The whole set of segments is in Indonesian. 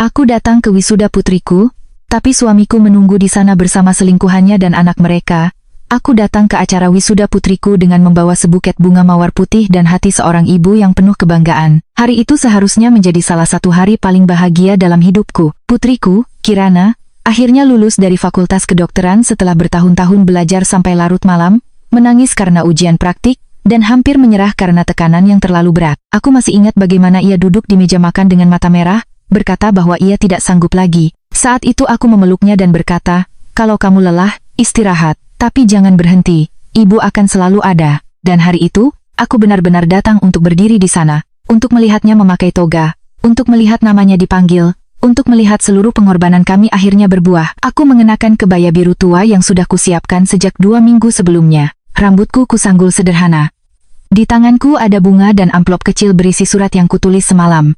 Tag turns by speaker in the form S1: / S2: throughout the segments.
S1: Aku datang ke wisuda putriku, tapi suamiku menunggu di sana bersama selingkuhannya dan anak mereka. Aku datang ke acara wisuda putriku dengan membawa sebuket bunga mawar putih dan hati seorang ibu yang penuh kebanggaan. Hari itu seharusnya menjadi salah satu hari paling bahagia dalam hidupku. Putriku, Kirana, akhirnya lulus dari Fakultas Kedokteran setelah bertahun-tahun belajar sampai larut malam, menangis karena ujian praktik, dan hampir menyerah karena tekanan yang terlalu berat. Aku masih ingat bagaimana ia duduk di meja makan dengan mata merah, berkata bahwa ia tidak sanggup lagi. Saat itu aku memeluknya dan berkata, "Kalau kamu lelah, istirahat, tapi jangan berhenti, ibu akan selalu ada." Dan hari itu, aku benar-benar datang untuk berdiri di sana, untuk melihatnya memakai toga, untuk melihat namanya dipanggil, untuk melihat seluruh pengorbanan kami akhirnya berbuah. Aku mengenakan kebaya biru tua yang sudah kusiapkan sejak 2 minggu sebelumnya. Rambutku kusanggul sederhana. Di tanganku ada bunga dan amplop kecil berisi surat yang kutulis semalam.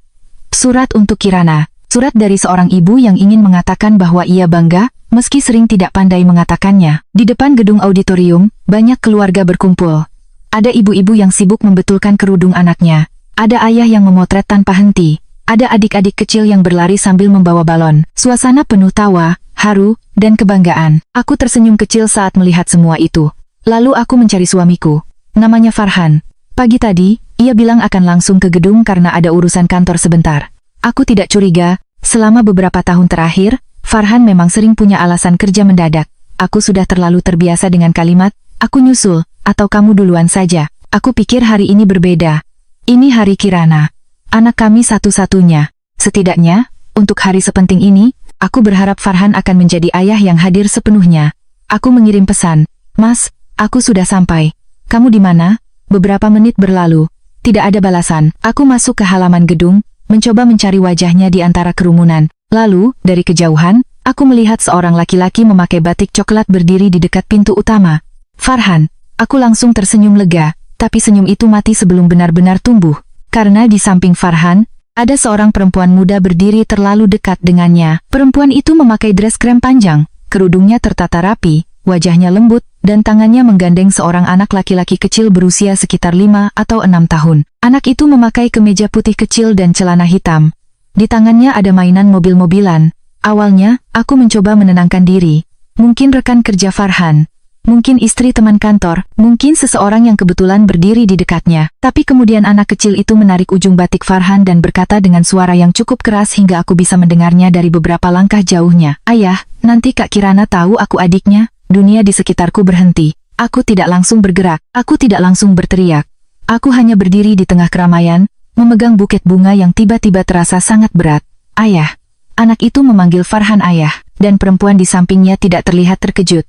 S1: Surat untuk Kirana, surat dari seorang ibu yang ingin mengatakan bahwa ia bangga, meski sering tidak pandai mengatakannya. Di depan gedung auditorium, banyak keluarga berkumpul. Ada ibu-ibu yang sibuk membetulkan kerudung anaknya. Ada ayah yang memotret tanpa henti. Ada adik-adik kecil yang berlari sambil membawa balon. Suasana penuh tawa, haru, dan kebanggaan. Aku tersenyum kecil saat melihat semua itu. Lalu aku mencari suamiku. Namanya Farhan. Pagi tadi, ia bilang akan langsung ke gedung karena ada urusan kantor sebentar. Aku tidak curiga, selama beberapa tahun terakhir, Farhan memang sering punya alasan kerja mendadak. Aku sudah terlalu terbiasa dengan kalimat, "Aku nyusul," atau "Kamu duluan saja." Aku pikir hari ini berbeda. Ini hari Kirana. Anak kami satu-satunya. Setidaknya, untuk hari sepenting ini, aku berharap Farhan akan menjadi ayah yang hadir sepenuhnya. Aku mengirim pesan, "Mas, aku sudah sampai. Kamu di mana?" Beberapa menit berlalu. Tidak ada balasan. Aku masuk ke halaman gedung, mencoba mencari wajahnya di antara kerumunan. Lalu, dari kejauhan, aku melihat seorang laki-laki memakai batik coklat berdiri di dekat pintu utama. "Farhan." Aku langsung tersenyum lega, tapi senyum itu mati sebelum benar-benar tumbuh. Karena di samping Farhan, ada seorang perempuan muda berdiri terlalu dekat dengannya. Perempuan itu memakai dress krem panjang, kerudungnya tertata rapi, wajahnya lembut, dan tangannya menggandeng seorang anak laki-laki kecil berusia sekitar 5 atau 6 tahun. Anak itu memakai kemeja putih kecil dan celana hitam. Di tangannya ada mainan mobil-mobilan. Awalnya, aku mencoba menenangkan diri. Mungkin rekan kerja Farhan. Mungkin istri teman kantor. Mungkin seseorang yang kebetulan berdiri di dekatnya. Tapi kemudian anak kecil itu menarik ujung batik Farhan dan berkata dengan suara yang cukup keras hingga aku bisa mendengarnya dari beberapa langkah jauhnya, "Ayah, nanti Kak Kirana tahu aku adiknya." Dunia di sekitarku berhenti. Aku tidak langsung bergerak. Aku tidak langsung berteriak. Aku hanya berdiri di tengah keramaian, memegang buket bunga yang tiba-tiba terasa sangat berat. "Ayah." Anak itu memanggil Farhan ayah, dan perempuan di sampingnya tidak terlihat terkejut.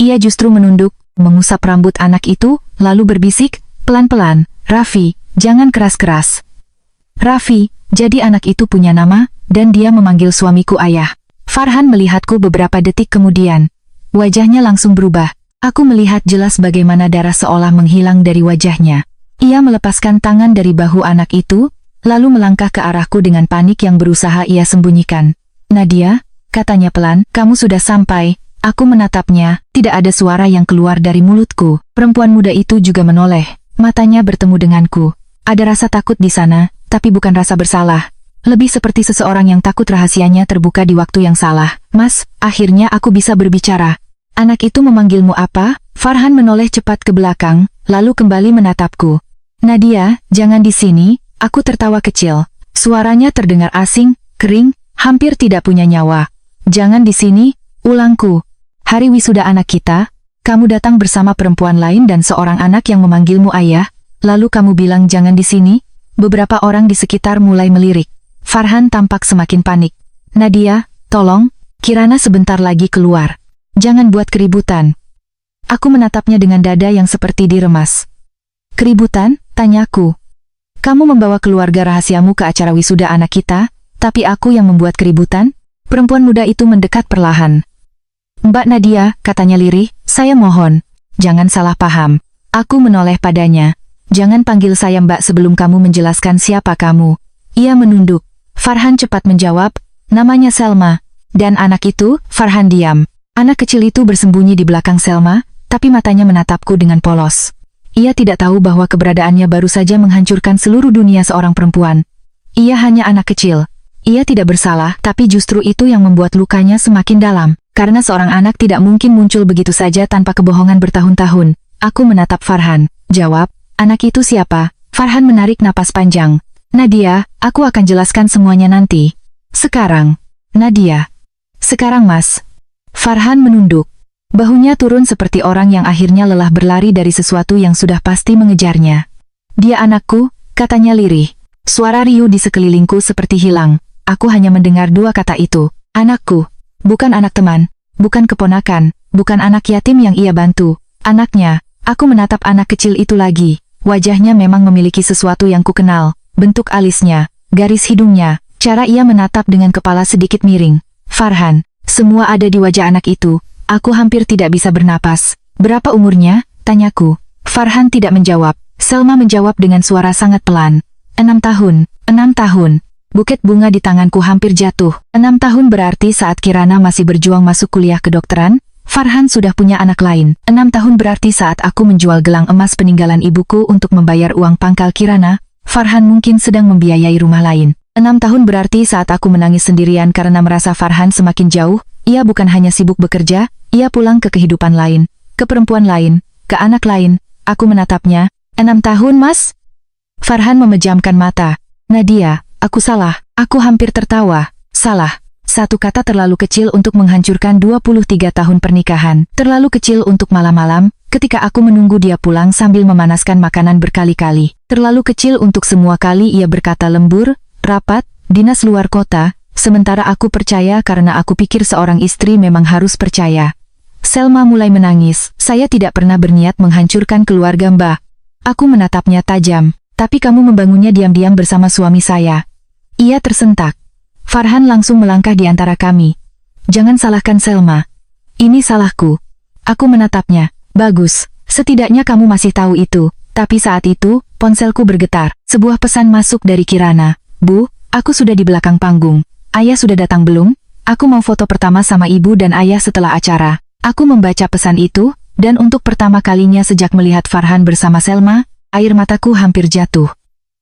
S1: Ia justru menunduk, mengusap rambut anak itu, lalu berbisik, pelan-pelan, "Raffi, jangan keras-keras." Raffi, jadi anak itu punya nama, dan dia memanggil suamiku ayah. Farhan melihatku beberapa detik kemudian. Wajahnya langsung berubah. Aku melihat jelas bagaimana darah seolah menghilang dari wajahnya. Ia melepaskan tangan dari bahu anak itu, lalu melangkah ke arahku dengan panik yang berusaha ia sembunyikan. "Nadia," katanya pelan, "kamu sudah sampai." Aku menatapnya, tidak ada suara yang keluar dari mulutku. Perempuan muda itu juga menoleh, matanya bertemu denganku. Ada rasa takut di sana, tapi bukan rasa bersalah. Lebih seperti seseorang yang takut rahasianya terbuka di waktu yang salah. "Mas," akhirnya aku bisa berbicara. "Anak itu memanggilmu apa?" Farhan menoleh cepat ke belakang, lalu kembali menatapku. "Nadia, jangan di sini." Aku tertawa kecil. Suaranya terdengar asing, kering, hampir tidak punya nyawa. "Jangan di sini," ulangku. "Hari wisuda anak kita, kamu datang bersama perempuan lain dan seorang anak yang memanggilmu ayah, lalu kamu bilang jangan di sini?" Beberapa orang di sekitar mulai melirik. Farhan tampak semakin panik. "Nadia, tolong, Kirana sebentar lagi keluar. Jangan buat keributan." Aku menatapnya dengan dada yang seperti diremas. "Keributan?" tanyaku. "Kamu membawa keluarga rahasiamu ke acara wisuda anak kita, tapi aku yang membuat keributan?" Perempuan muda itu mendekat perlahan. "Mbak Nadia," katanya lirih, "saya mohon, jangan salah paham." Aku menoleh padanya. "Jangan panggil saya Mbak sebelum kamu menjelaskan siapa kamu." Ia menunduk. Farhan cepat menjawab, "Namanya Selma." Dan anak itu, Farhan diam. Anak kecil itu bersembunyi di belakang Selma, tapi matanya menatapku dengan polos. Ia tidak tahu bahwa keberadaannya baru saja menghancurkan seluruh dunia seorang perempuan. Ia hanya anak kecil, Ia tidak bersalah, tapi justru itu yang membuat lukanya semakin dalam. Karena seorang anak tidak mungkin muncul begitu saja tanpa kebohongan bertahun-tahun. Aku menatap Farhan. Jawab, anak itu siapa? Farhan menarik napas panjang. Nadia, aku akan jelaskan semuanya nanti. Sekarang. Nadia. Sekarang Mas. Farhan menunduk. Bahunya turun seperti orang yang akhirnya lelah berlari dari sesuatu yang sudah pasti mengejarnya. Dia anakku, katanya lirih. Suara riuh di sekelilingku seperti hilang. Aku hanya mendengar dua kata itu. Anakku. Bukan anak teman. Bukan keponakan. Bukan anak yatim yang ia bantu. Anaknya. Aku menatap anak kecil itu lagi. Wajahnya memang memiliki sesuatu yang kukenal. Bentuk alisnya. Garis hidungnya. Cara ia menatap dengan kepala sedikit miring. Farhan. Semua ada di wajah anak itu. Aku hampir tidak bisa bernapas. Berapa umurnya? Tanyaku. Farhan tidak menjawab. Selma menjawab dengan suara sangat pelan. 6 tahun. 6 tahun. Buket bunga di tanganku hampir jatuh. 6 tahun berarti saat Kirana masih berjuang masuk kuliah kedokteran, Farhan sudah punya anak lain. 6 tahun berarti saat aku menjual gelang emas peninggalan ibuku untuk membayar uang pangkal Kirana, Farhan mungkin sedang membiayai rumah lain. 6 tahun berarti saat aku menangis sendirian karena merasa Farhan semakin jauh, ia bukan hanya sibuk bekerja, ia pulang ke kehidupan lain, ke perempuan lain, ke anak lain. Aku menatapnya. 6 tahun, Mas? Farhan memejamkan mata. Nadia, aku salah. Aku hampir tertawa. Salah. Satu kata terlalu kecil untuk menghancurkan 23 tahun pernikahan. Terlalu kecil untuk malam-malam, ketika aku menunggu dia pulang sambil memanaskan makanan berkali-kali. Terlalu kecil untuk semua kali ia berkata lembur, rapat, dinas luar kota, sementara aku percaya karena aku pikir seorang istri memang harus percaya. Selma mulai menangis. Saya tidak pernah berniat menghancurkan keluarga Mbah. Aku menatapnya tajam. Tapi kamu membangunnya diam-diam bersama suami saya. Ia tersentak. Farhan langsung melangkah di antara kami. Jangan salahkan Selma. Ini salahku. Aku menatapnya. Bagus, setidaknya kamu masih tahu itu. Tapi saat itu, ponselku bergetar. Sebuah pesan masuk dari Kirana. Bu, aku sudah di belakang panggung. Ayah sudah datang belum? Aku mau foto pertama sama ibu dan ayah setelah acara. Aku membaca pesan itu, dan untuk pertama kalinya sejak melihat Farhan bersama Selma, air mataku hampir jatuh.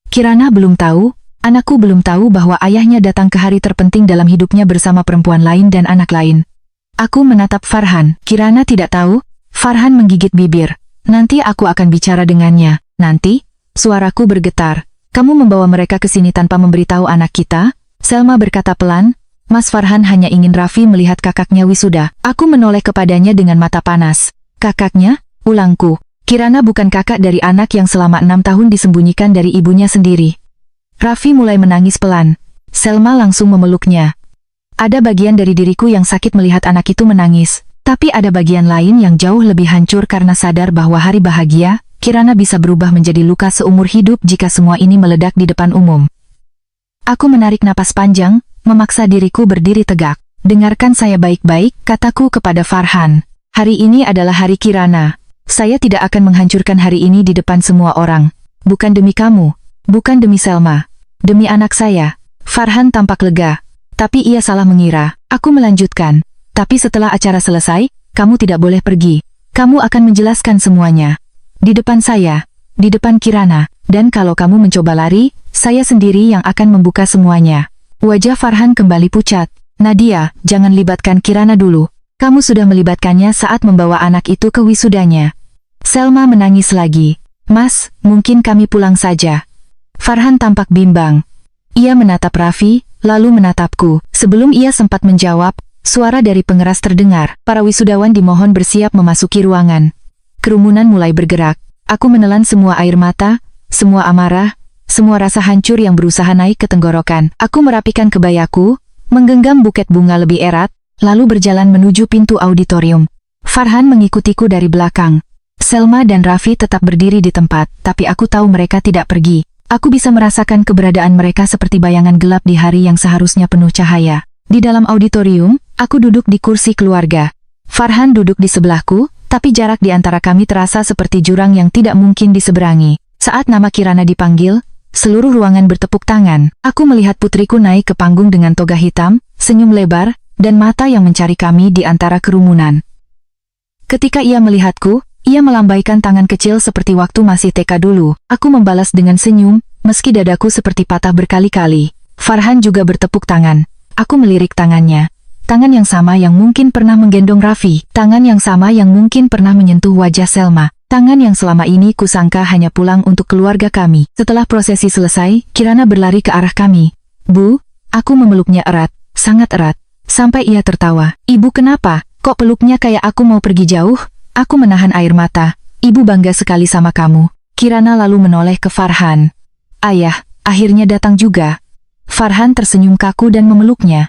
S1: Kirana belum tahu, anakku belum tahu bahwa ayahnya datang ke hari terpenting dalam hidupnya bersama perempuan lain dan anak lain. Aku menatap Farhan. Kirana tidak tahu. Farhan menggigit bibir. Nanti aku akan bicara dengannya. Nanti? Suaraku bergetar. Kamu membawa mereka ke sini tanpa memberitahu anak kita? Selma berkata pelan. Mas Farhan hanya ingin Raffi melihat kakaknya wisuda. Aku menoleh kepadanya dengan mata panas. Kakaknya? Ulangku. Kirana bukan kakak dari anak yang selama 6 tahun disembunyikan dari ibunya sendiri. Raffi mulai menangis pelan. Selma langsung memeluknya. Ada bagian dari diriku yang sakit melihat anak itu menangis, tapi ada bagian lain yang jauh lebih hancur karena sadar bahwa hari bahagia, Kirana bisa berubah menjadi luka seumur hidup jika semua ini meledak di depan umum. Aku menarik napas panjang, memaksa diriku berdiri tegak. Dengarkan saya baik-baik, kataku kepada Farhan. Hari ini adalah hari Kirana. Saya tidak akan menghancurkan hari ini di depan semua orang. Bukan demi kamu. Bukan demi Selma. Demi anak saya. Farhan tampak lega. Tapi ia salah mengira. Aku melanjutkan. Tapi setelah acara selesai, kamu tidak boleh pergi. Kamu akan menjelaskan semuanya. Di depan saya. Di depan Kirana. Dan kalau kamu mencoba lari, saya sendiri yang akan membuka semuanya. Wajah Farhan kembali pucat. Nadia, jangan libatkan Kirana dulu. Kamu sudah melibatkannya saat membawa anak itu ke wisudanya. Selma menangis lagi. Mas, mungkin kami pulang saja. Farhan tampak bimbang. Ia menatap Raffi, lalu menatapku. Sebelum ia sempat menjawab, suara dari pengeras terdengar. Para wisudawan dimohon bersiap memasuki ruangan. Kerumunan mulai bergerak. Aku menelan semua air mata, semua amarah, semua rasa hancur yang berusaha naik ke tenggorokan. Aku merapikan kebayaku, menggenggam buket bunga lebih erat, lalu berjalan menuju pintu auditorium. Farhan mengikutiku dari belakang. Selma dan Raffi tetap berdiri di tempat, tapi aku tahu mereka tidak pergi. Aku bisa merasakan keberadaan mereka seperti bayangan gelap di hari yang seharusnya penuh cahaya. Di dalam auditorium, aku duduk di kursi keluarga. Farhan duduk di sebelahku, tapi jarak di antara kami terasa seperti jurang yang tidak mungkin diseberangi. Saat nama Kirana dipanggil, seluruh ruangan bertepuk tangan. Aku melihat putriku naik ke panggung dengan toga hitam, senyum lebar, dan mata yang mencari kami di antara kerumunan. Ketika ia melihatku, ia melambaikan tangan kecil seperti waktu masih TK dulu. Aku membalas dengan senyum, meski dadaku seperti patah berkali-kali. Farhan juga bertepuk tangan. Aku melirik tangannya. Tangan yang sama yang mungkin pernah menggendong Raffi. Tangan yang sama yang mungkin pernah menyentuh wajah Selma. Tangan yang selama ini kusangka hanya pulang untuk keluarga kami. Setelah prosesi selesai, Kirana berlari ke arah kami. Bu, aku memeluknya erat, sangat erat. Sampai ia tertawa. Ibu kenapa? Kok peluknya kayak aku mau pergi jauh? Aku menahan air mata. Ibu bangga sekali sama kamu. Kirana lalu menoleh ke Farhan. Ayah, akhirnya datang juga. Farhan tersenyum kaku dan memeluknya.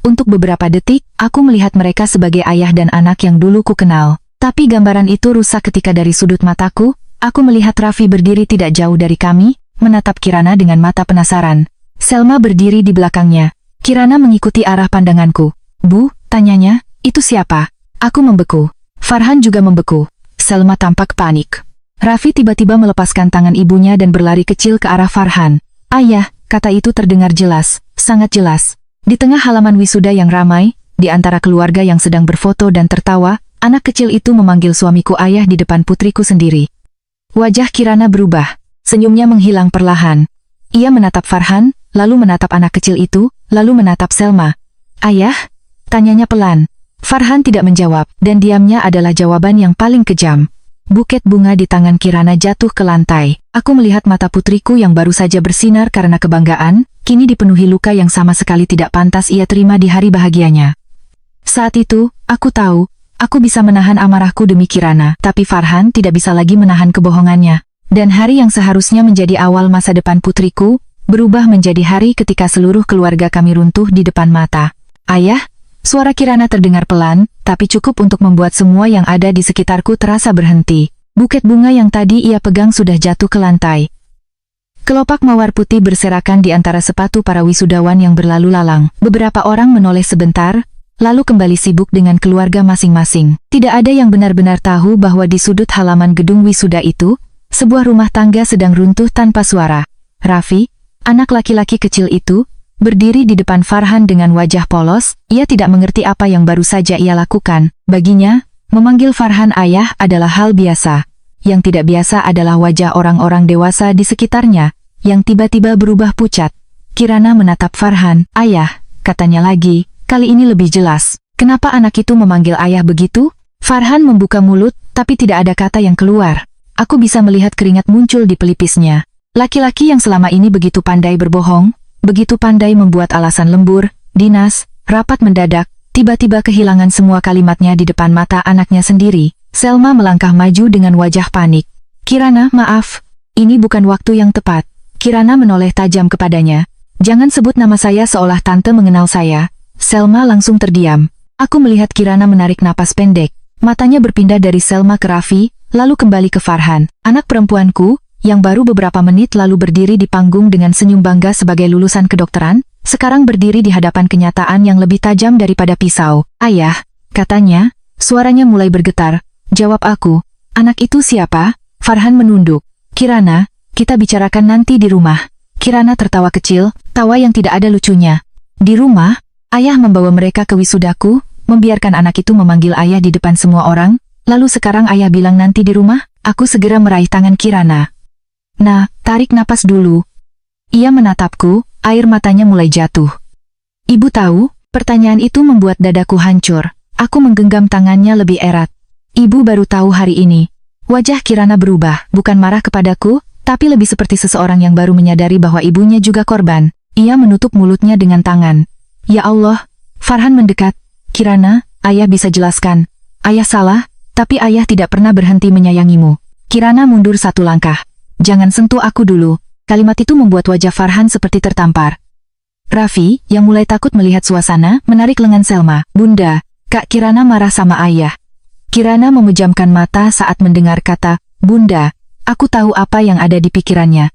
S1: Untuk beberapa detik, aku melihat mereka sebagai ayah dan anak yang dulu ku kenal. Tapi gambaran itu rusak ketika dari sudut mataku, aku melihat Raffi berdiri tidak jauh dari kami, menatap Kirana dengan mata penasaran. Selma berdiri di belakangnya. Kirana mengikuti arah pandanganku. Bu, tanyanya, itu siapa? Aku membeku. Farhan juga membeku. Selma tampak panik. Raffi tiba-tiba melepaskan tangan ibunya dan berlari kecil ke arah Farhan. Ayah, kata itu terdengar jelas, sangat jelas. Di tengah halaman wisuda yang ramai, di antara keluarga yang sedang berfoto dan tertawa, anak kecil itu memanggil suamiku ayah di depan putriku sendiri. Wajah Kirana berubah. Senyumnya menghilang perlahan. Ia menatap Farhan, lalu menatap anak kecil itu, lalu menatap Selma. Ayah? Tanyanya pelan. Farhan tidak menjawab, dan diamnya adalah jawaban yang paling kejam. Buket bunga di tangan Kirana jatuh ke lantai. Aku melihat mata putriku yang baru saja bersinar karena kebanggaan, kini dipenuhi luka yang sama sekali tidak pantas ia terima di hari bahagianya. Saat itu, aku tahu, aku bisa menahan amarahku demi Kirana, tapi Farhan tidak bisa lagi menahan kebohongannya. Dan hari yang seharusnya menjadi awal masa depan putriku, berubah menjadi hari ketika seluruh keluarga kami runtuh di depan mata. Ayah? Suara Kirana terdengar pelan, tapi cukup untuk membuat semua yang ada di sekitarku terasa berhenti. Buket bunga yang tadi ia pegang sudah jatuh ke lantai. Kelopak mawar putih berserakan di antara sepatu para wisudawan yang berlalu lalang. Beberapa orang menoleh sebentar, lalu kembali sibuk dengan keluarga masing-masing. Tidak ada yang benar-benar tahu bahwa di sudut halaman gedung wisuda itu, sebuah rumah tangga sedang runtuh tanpa suara. Raffi, anak laki-laki kecil itu, berdiri di depan Farhan dengan wajah polos. Ia tidak mengerti apa yang baru saja ia lakukan. Baginya, memanggil Farhan ayah adalah hal biasa. Yang tidak biasa adalah wajah orang-orang dewasa di sekitarnya, yang tiba-tiba berubah pucat. Kirana menatap Farhan. Ayah, katanya lagi, kali ini lebih jelas. Kenapa anak itu memanggil ayah begitu? Farhan membuka mulut, tapi tidak ada kata yang keluar. Aku bisa melihat keringat muncul di pelipisnya. Laki-laki yang selama ini begitu pandai berbohong, begitu pandai membuat alasan lembur, dinas, rapat mendadak, tiba-tiba kehilangan semua kalimatnya di depan mata anaknya sendiri. Selma melangkah maju dengan wajah panik. Kirana, maaf, ini bukan waktu yang tepat. Kirana menoleh tajam kepadanya. Jangan sebut nama saya seolah tante mengenal saya. Selma langsung terdiam. Aku melihat Kirana menarik napas pendek. Matanya berpindah dari Selma ke Raffi, lalu kembali ke Farhan. Anak perempuanku, yang baru beberapa menit lalu berdiri di panggung dengan senyum bangga sebagai lulusan kedokteran, sekarang berdiri di hadapan kenyataan yang lebih tajam daripada pisau. Ayah, katanya, suaranya mulai bergetar. Jawab aku, anak itu siapa? Farhan menunduk. Kirana, kita bicarakan nanti di rumah. Kirana tertawa kecil, tawa yang tidak ada lucunya. Di rumah, ayah membawa mereka ke wisudaku, membiarkan anak itu memanggil ayah di depan semua orang, lalu sekarang ayah bilang nanti di rumah. Aku segera meraih tangan Kirana. Nah, tarik napas dulu. Ia menatapku, air matanya mulai jatuh. Ibu tahu, pertanyaan itu membuat dadaku hancur. Aku menggenggam tangannya lebih erat. Ibu baru tahu hari ini. Wajah Kirana berubah, bukan marah kepadaku, tapi lebih seperti seseorang yang baru menyadari bahwa ibunya juga korban. Ia menutup mulutnya dengan tangan. Ya Allah, Farhan mendekat. Kirana, ayah bisa jelaskan. Ayah salah, tapi ayah tidak pernah berhenti menyayangimu. Kirana mundur satu langkah. Jangan sentuh aku dulu. Kalimat itu membuat wajah Farhan seperti tertampar. Raffi, yang mulai takut melihat suasana, menarik lengan Selma. Bunda, Kak Kirana marah sama ayah. Kirana memejamkan mata saat mendengar kata, Bunda. Aku tahu apa yang ada di pikirannya.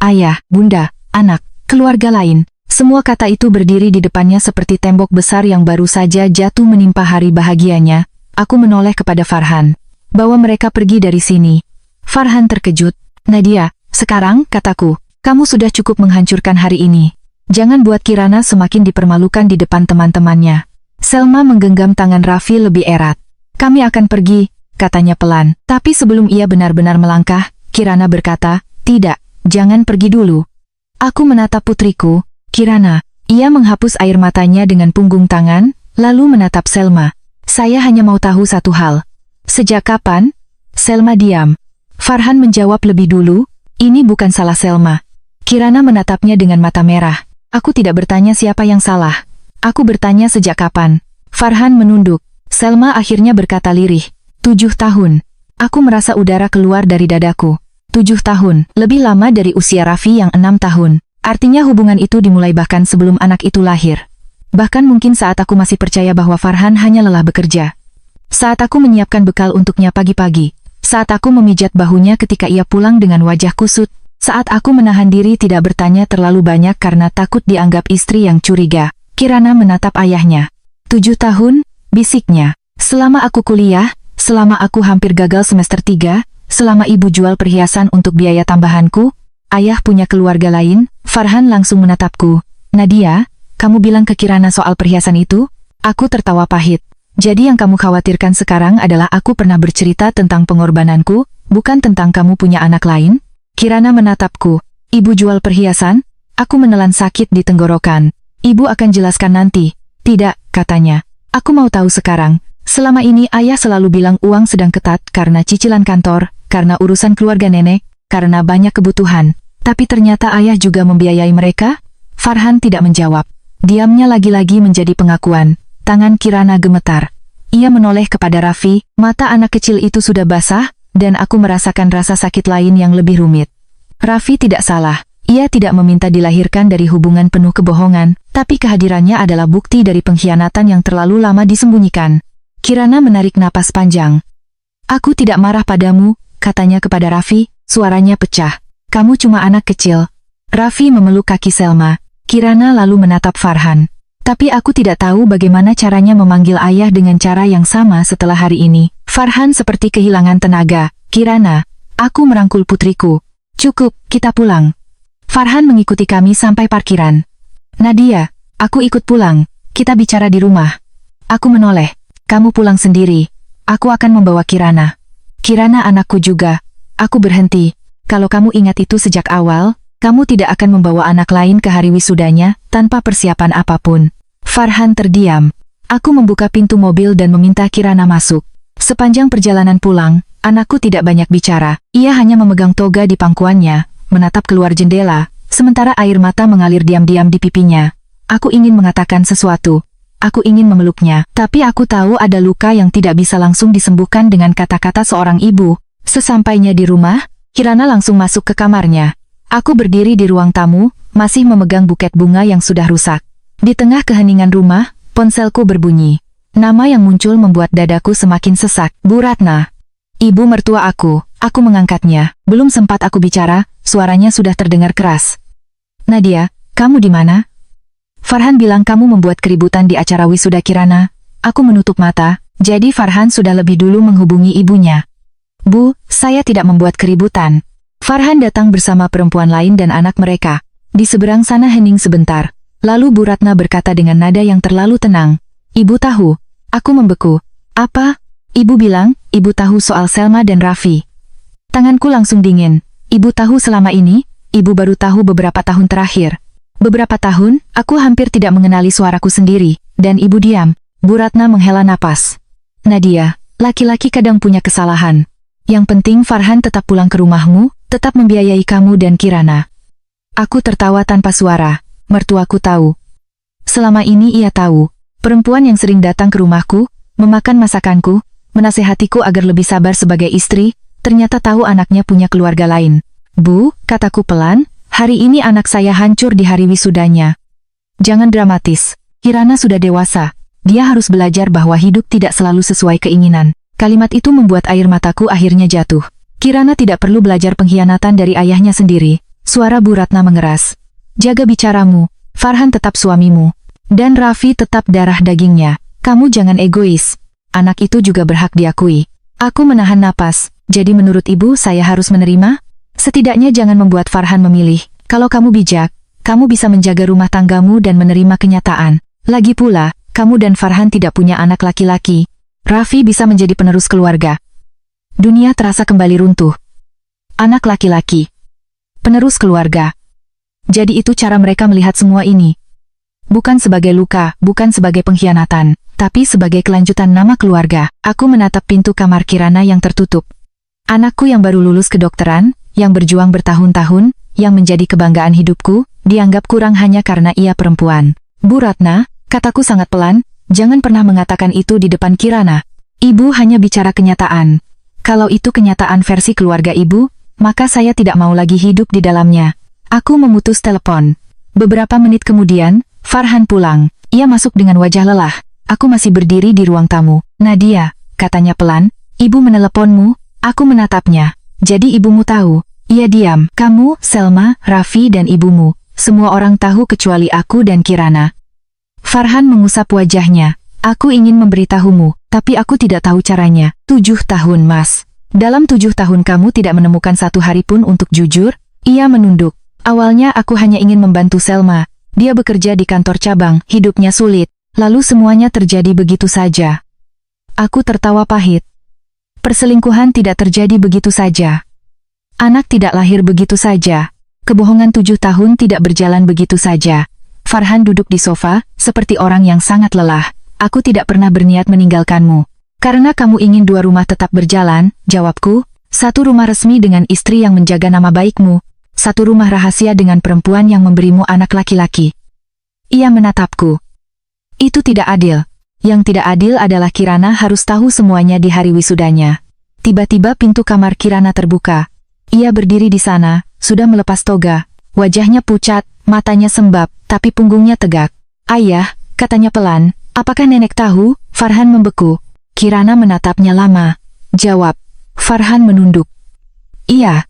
S1: Ayah, bunda, anak, keluarga lain. Semua kata itu berdiri di depannya seperti tembok besar yang baru saja jatuh menimpa hari bahagianya. Aku menoleh kepada Farhan. Bawa mereka pergi dari sini. Farhan terkejut. Nadia, sekarang, kataku, kamu sudah cukup menghancurkan hari ini. Jangan buat Kirana semakin dipermalukan di depan teman-temannya. Selma menggenggam tangan Raffi lebih erat. Kami akan pergi, katanya pelan. Tapi sebelum ia benar-benar melangkah, Kirana berkata, tidak, jangan pergi dulu. Aku menatap putriku. Kirana. Ia menghapus air matanya dengan punggung tangan, lalu menatap Selma. Saya hanya mau tahu satu hal. Sejak kapan? Selma diam. Farhan menjawab lebih dulu, ini bukan salah Selma. Kirana menatapnya dengan mata merah. Aku tidak bertanya siapa yang salah. Aku bertanya sejak kapan. Farhan menunduk. Selma akhirnya berkata lirih. 7 tahun. Aku merasa udara keluar dari dadaku. 7 tahun, lebih lama dari usia Raffi yang 6 tahun. Artinya hubungan itu dimulai bahkan sebelum anak itu lahir. Bahkan mungkin saat aku masih percaya bahwa Farhan hanya lelah bekerja. Saat aku menyiapkan bekal untuknya pagi-pagi. Saat aku memijat bahunya ketika ia pulang dengan wajah kusut. Saat aku menahan diri tidak bertanya terlalu banyak karena takut dianggap istri yang curiga. Kirana menatap ayahnya. 7 tahun, bisiknya. Selama aku kuliah, selama aku hampir gagal semester 3, selama ibu jual perhiasan untuk biaya tambahanku, ayah punya keluarga lain. Farhan langsung menatapku. Nadia, kamu bilang ke Kirana soal perhiasan itu? Aku tertawa pahit. Jadi yang kamu khawatirkan sekarang adalah aku pernah bercerita tentang pengorbananku, bukan tentang kamu punya anak lain? Kirana menatapku. Ibu jual perhiasan? Aku menelan sakit di tenggorokan. Ibu akan jelaskan nanti. Tidak, katanya. Aku mau tahu sekarang. Selama ini ayah selalu bilang uang sedang ketat karena cicilan kantor, karena urusan keluarga nenek, karena banyak kebutuhan. Tapi ternyata ayah juga membiayai mereka? Farhan tidak menjawab. Diamnya lagi-lagi menjadi pengakuan. Tangan Kirana gemetar. Ia menoleh kepada Raffi, mata anak kecil itu sudah basah, dan aku merasakan rasa sakit lain yang lebih rumit. Raffi tidak salah. Ia tidak meminta dilahirkan dari hubungan penuh kebohongan, tapi kehadirannya adalah bukti dari pengkhianatan yang terlalu lama disembunyikan. Kirana menarik napas panjang. Aku tidak marah padamu, katanya kepada Raffi, suaranya pecah. Kamu cuma anak kecil. Raffi memeluk kaki Selma. Kirana lalu menatap Farhan. Tapi aku tidak tahu bagaimana caranya memanggil ayah dengan cara yang sama setelah hari ini. Farhan seperti kehilangan tenaga. Kirana, aku merangkul putriku. Cukup, kita pulang. Farhan mengikuti kami sampai parkiran. Nadia, aku ikut pulang. Kita bicara di rumah. Aku menoleh. Kamu pulang sendiri. Aku akan membawa Kirana. Kirana anakku juga. Aku berhenti. Kalau kamu ingat itu sejak awal, kamu tidak akan membawa anak lain ke hari wisudanya tanpa persiapan apapun. Farhan terdiam. Aku membuka pintu mobil dan meminta Kirana masuk. Sepanjang perjalanan pulang, anakku tidak banyak bicara. Ia hanya memegang toga di pangkuannya, menatap keluar jendela, sementara air mata mengalir diam-diam di pipinya. Aku ingin mengatakan sesuatu. Aku ingin memeluknya, tapi aku tahu ada luka yang tidak bisa langsung disembuhkan dengan kata-kata seorang ibu. Sesampainya di rumah, Kirana langsung masuk ke kamarnya. Aku berdiri di ruang tamu, masih memegang buket bunga yang sudah rusak. Di tengah keheningan rumah, ponselku berbunyi. Nama yang muncul membuat dadaku semakin sesak. Bu Ratna. Ibu mertua aku mengangkatnya. Belum sempat aku bicara, suaranya sudah terdengar keras. Nadia, kamu di mana? Farhan bilang kamu membuat keributan di acara wisuda Kirana. Aku menutup mata, jadi Farhan sudah lebih dulu menghubungi ibunya. Bu, saya tidak membuat keributan. Farhan datang bersama perempuan lain dan anak mereka. Di seberang sana hening sebentar. Lalu Bu Ratna berkata dengan nada yang terlalu tenang. Ibu tahu. Aku membeku. Apa? Ibu bilang, ibu tahu soal Selma dan Raffi. Tanganku langsung dingin. Ibu tahu selama ini? Ibu baru tahu beberapa tahun terakhir. Beberapa tahun, aku hampir tidak mengenali suaraku sendiri. Dan ibu diam. Bu Ratna menghela napas. Nadia, laki-laki kadang punya kesalahan. Yang penting Farhan tetap pulang ke rumahmu, tetap membiayai kamu dan Kirana. Aku tertawa tanpa suara. Mertuaku tahu. Selama ini ia tahu. Perempuan yang sering datang ke rumahku, memakan masakanku, menasehatiku agar lebih sabar sebagai istri, ternyata tahu anaknya punya keluarga lain. Bu, kataku pelan, hari ini anak saya hancur di hari wisudanya. Jangan dramatis. Kirana sudah dewasa. Dia harus belajar bahwa hidup tidak selalu sesuai keinginan. Kalimat itu membuat air mataku akhirnya jatuh. Kirana tidak perlu belajar pengkhianatan dari ayahnya sendiri. Suara Bu Ratna mengeras. Jaga bicaramu. Farhan tetap suamimu. Dan Raffi tetap darah dagingnya. Kamu jangan egois. Anak itu juga berhak diakui. Aku menahan napas. Jadi menurut ibu saya harus menerima? Setidaknya jangan membuat Farhan memilih. Kalau kamu bijak, kamu bisa menjaga rumah tanggamu dan menerima kenyataan. Lagi pula, kamu dan Farhan tidak punya anak laki-laki. Raffi bisa menjadi penerus keluarga. Dunia terasa kembali runtuh. Anak laki-laki. Penerus keluarga. Jadi itu cara mereka melihat semua ini. Bukan sebagai luka, bukan sebagai pengkhianatan, tapi sebagai kelanjutan nama keluarga. Aku menatap pintu kamar Kirana yang tertutup. Anakku yang baru lulus kedokteran, yang berjuang bertahun-tahun, yang menjadi kebanggaan hidupku, dianggap kurang hanya karena ia perempuan. Bu Ratna, kataku sangat pelan, jangan pernah mengatakan itu di depan Kirana. Ibu hanya bicara kenyataan. Kalau itu kenyataan versi keluarga ibu, maka saya tidak mau lagi hidup di dalamnya. Aku memutus telepon. Beberapa menit kemudian, Farhan pulang. Ia masuk dengan wajah lelah. Aku masih berdiri di ruang tamu. Nadia, katanya pelan, ibu meneleponmu. Aku menatapnya. Jadi ibumu tahu? Ia diam. Kamu, Selma, Raffi dan ibumu. Semua orang tahu kecuali aku dan Kirana. Farhan mengusap wajahnya. Aku ingin memberitahumu, tapi aku tidak tahu caranya. 7 tahun, Mas. Dalam 7 tahun kamu tidak menemukan satu hari pun untuk jujur? Ia menunduk. Awalnya aku hanya ingin membantu Selma. Dia bekerja di kantor cabang, hidupnya sulit. Lalu semuanya terjadi begitu saja. Aku tertawa pahit. Perselingkuhan tidak terjadi begitu saja. Anak tidak lahir begitu saja. Kebohongan 7 tahun tidak berjalan begitu saja. Farhan duduk di sofa, seperti orang yang sangat lelah. Aku tidak pernah berniat meninggalkanmu. Karena kamu ingin 2 rumah tetap berjalan, jawabku. 1 rumah resmi dengan istri yang menjaga nama baikmu. 1 rumah rahasia dengan perempuan yang memberimu anak laki-laki. Ia menatapku. Itu tidak adil. Yang tidak adil adalah Kirana harus tahu semuanya di hari wisudanya. Tiba-tiba pintu kamar Kirana terbuka. Ia berdiri di sana, sudah melepas toga. Wajahnya pucat, matanya sembab, tapi punggungnya tegak. Ayah, katanya pelan, apakah nenek tahu? Farhan membeku. Kirana menatapnya lama. Jawab. Farhan menunduk. Iya.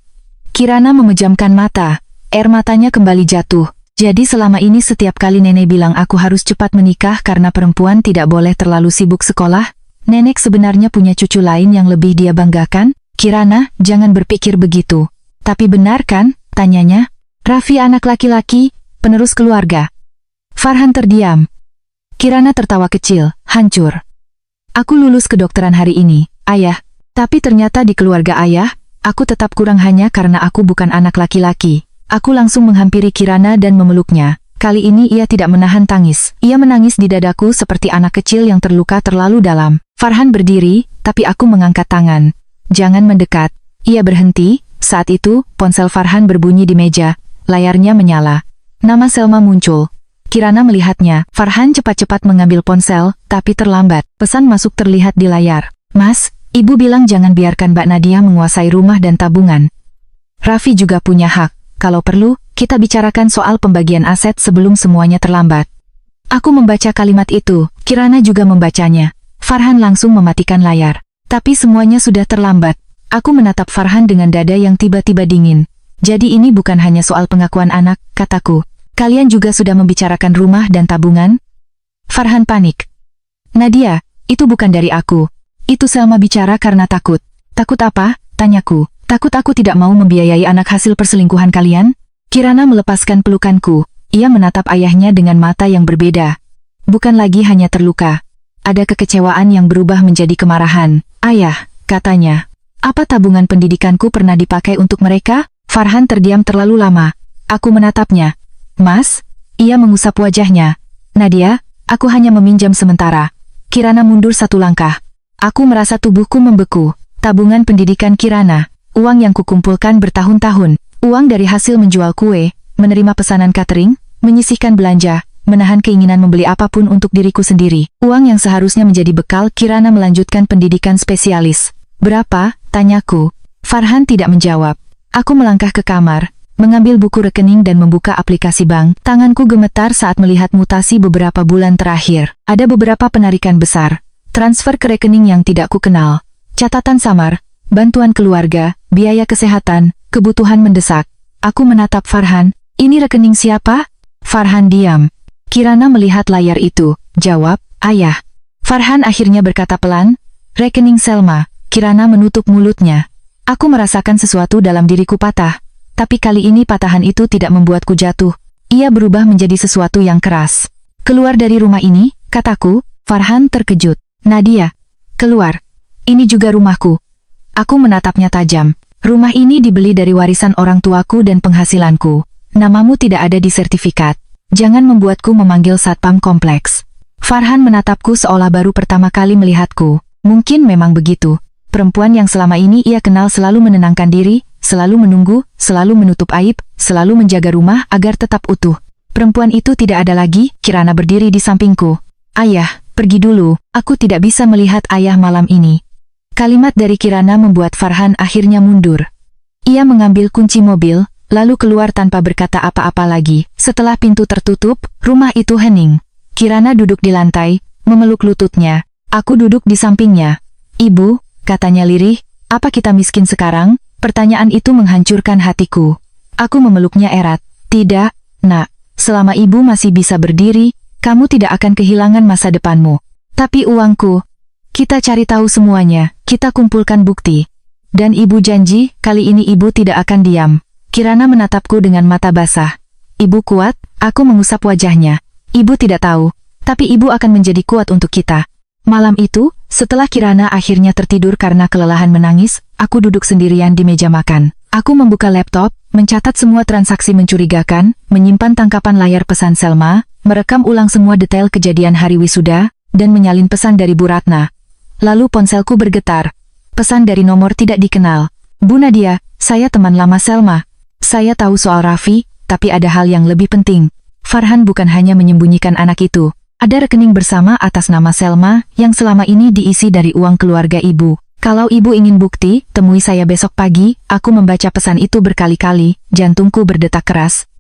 S1: Kirana memejamkan mata. Air matanya kembali jatuh. Jadi selama ini setiap kali nenek bilang aku harus cepat menikah karena perempuan tidak boleh terlalu sibuk sekolah, nenek sebenarnya punya cucu lain yang lebih dia banggakan? Kirana, jangan berpikir begitu. Tapi benar kan? Tanyanya. Raffi anak laki-laki, penerus keluarga. Farhan terdiam. Kirana tertawa kecil, hancur. Aku lulus kedokteran hari ini, ayah. Tapi ternyata di keluarga ayah, aku tetap kurang hanya karena aku bukan anak laki-laki. Aku langsung menghampiri Kirana dan memeluknya. Kali ini ia tidak menahan tangis. Ia menangis di dadaku seperti anak kecil yang terluka terlalu dalam. Farhan berdiri, tapi aku mengangkat tangan. Jangan mendekat. Ia berhenti. Saat itu, ponsel Farhan berbunyi di meja. Layarnya menyala. Nama Selma muncul. Kirana melihatnya. Farhan cepat-cepat mengambil ponsel, tapi terlambat. Pesan masuk terlihat di layar. Mas, ibu bilang jangan biarkan Mbak Nadia menguasai rumah dan tabungan. Raffi juga punya hak. Kalau perlu, kita bicarakan soal pembagian aset sebelum semuanya terlambat. Aku membaca kalimat itu, Kirana juga membacanya. Farhan langsung mematikan layar. Tapi semuanya sudah terlambat. Aku menatap Farhan dengan dada yang tiba-tiba dingin. Jadi ini bukan hanya soal pengakuan anak, kataku. Kalian juga sudah membicarakan rumah dan tabungan? Farhan panik. Nadia, itu bukan dari aku. Itu Selma bicara karena takut. Takut apa? Tanyaku. Takut aku tidak mau membiayai anak hasil perselingkuhan kalian? Kirana melepaskan pelukanku. Ia menatap ayahnya dengan mata yang berbeda. Bukan lagi hanya terluka. Ada kekecewaan yang berubah menjadi kemarahan. Ayah, katanya. Apa tabungan pendidikanku pernah dipakai untuk mereka? Farhan terdiam terlalu lama. Aku menatapnya. Mas? Ia mengusap wajahnya. Nadia, aku hanya meminjam sementara. Kirana mundur 1 langkah. Aku merasa tubuhku membeku. Tabungan pendidikan Kirana. Uang yang kukumpulkan bertahun-tahun, uang dari hasil menjual kue, menerima pesanan catering, menyisihkan belanja, menahan keinginan membeli apapun untuk diriku sendiri. Uang yang seharusnya menjadi bekal Kirana melanjutkan pendidikan spesialis. Berapa? Tanyaku. Farhan tidak menjawab. Aku melangkah ke kamar, mengambil buku rekening dan membuka aplikasi bank. Tanganku gemetar saat melihat mutasi beberapa bulan terakhir. Ada beberapa penarikan besar. Transfer ke rekening yang tidak kukenal. Catatan samar. Bantuan keluarga, biaya kesehatan, kebutuhan mendesak. Aku menatap Farhan. Ini rekening siapa? Farhan diam. Kirana melihat layar itu. Jawab, ayah. Farhan akhirnya berkata pelan. Rekening Selma. Kirana menutup mulutnya. Aku merasakan sesuatu dalam diriku patah. Tapi kali ini patahan itu tidak membuatku jatuh. Ia berubah menjadi sesuatu yang keras. Keluar dari rumah ini, kataku. Farhan terkejut. Nadia, keluar. Ini juga rumahku. Aku menatapnya tajam. Rumah ini dibeli dari warisan orang tuaku dan penghasilanku. namamu tidak ada di sertifikat. Jangan membuatku memanggil satpam kompleks. Farhan menatapku seolah baru pertama kali melihatku. Mungkin memang begitu. Perempuan yang selama ini ia kenal selalu menenangkan diri, selalu menunggu, selalu menutup aib, selalu menjaga rumah agar tetap utuh. Perempuan itu tidak ada lagi. Kirana berdiri di sampingku. Ayah, pergi dulu, aku tidak bisa melihat ayah malam ini. Kalimat dari Kirana membuat Farhan akhirnya mundur. Ia mengambil kunci mobil, lalu keluar tanpa berkata apa-apa lagi. Setelah pintu tertutup, rumah itu hening. Kirana duduk di lantai, memeluk lututnya. Aku duduk di sampingnya. Ibu, katanya lirih, apa kita miskin sekarang? Pertanyaan itu menghancurkan hatiku. Aku memeluknya erat. Tidak, nak. Selama ibu masih bisa berdiri, kamu tidak akan kehilangan masa depanmu. Tapi uangku, kita cari tahu semuanya, kita kumpulkan bukti. Dan ibu janji, kali ini ibu tidak akan diam. Kirana menatapku dengan mata basah. Ibu kuat, aku mengusap wajahnya. Ibu tidak tahu, tapi ibu akan menjadi kuat untuk kita. Malam itu, setelah Kirana akhirnya tertidur karena kelelahan menangis, aku duduk sendirian di meja makan. Aku membuka laptop, mencatat semua transaksi mencurigakan, menyimpan tangkapan layar pesan Selma, merekam ulang semua detail kejadian hari wisuda, dan menyalin pesan dari Bu Ratna. Lalu ponselku bergetar. Pesan dari nomor tidak dikenal. Bu Nadia, saya teman lama Selma. Saya tahu soal Raffi, tapi ada hal yang lebih penting. Farhan bukan hanya menyembunyikan anak itu. Ada rekening bersama atas nama Selma, yang selama ini diisi dari uang keluarga ibu. Kalau ibu ingin bukti, temui saya besok pagi. Aku membaca pesan itu berkali-kali, jantungku berdetak keras.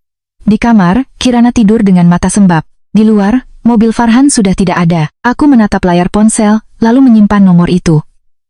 S1: Di kamar, Kirana tidur dengan mata sembab. Di luar, mobil Farhan sudah tidak ada. Aku menatap layar ponsel, lalu menyimpan nomor itu.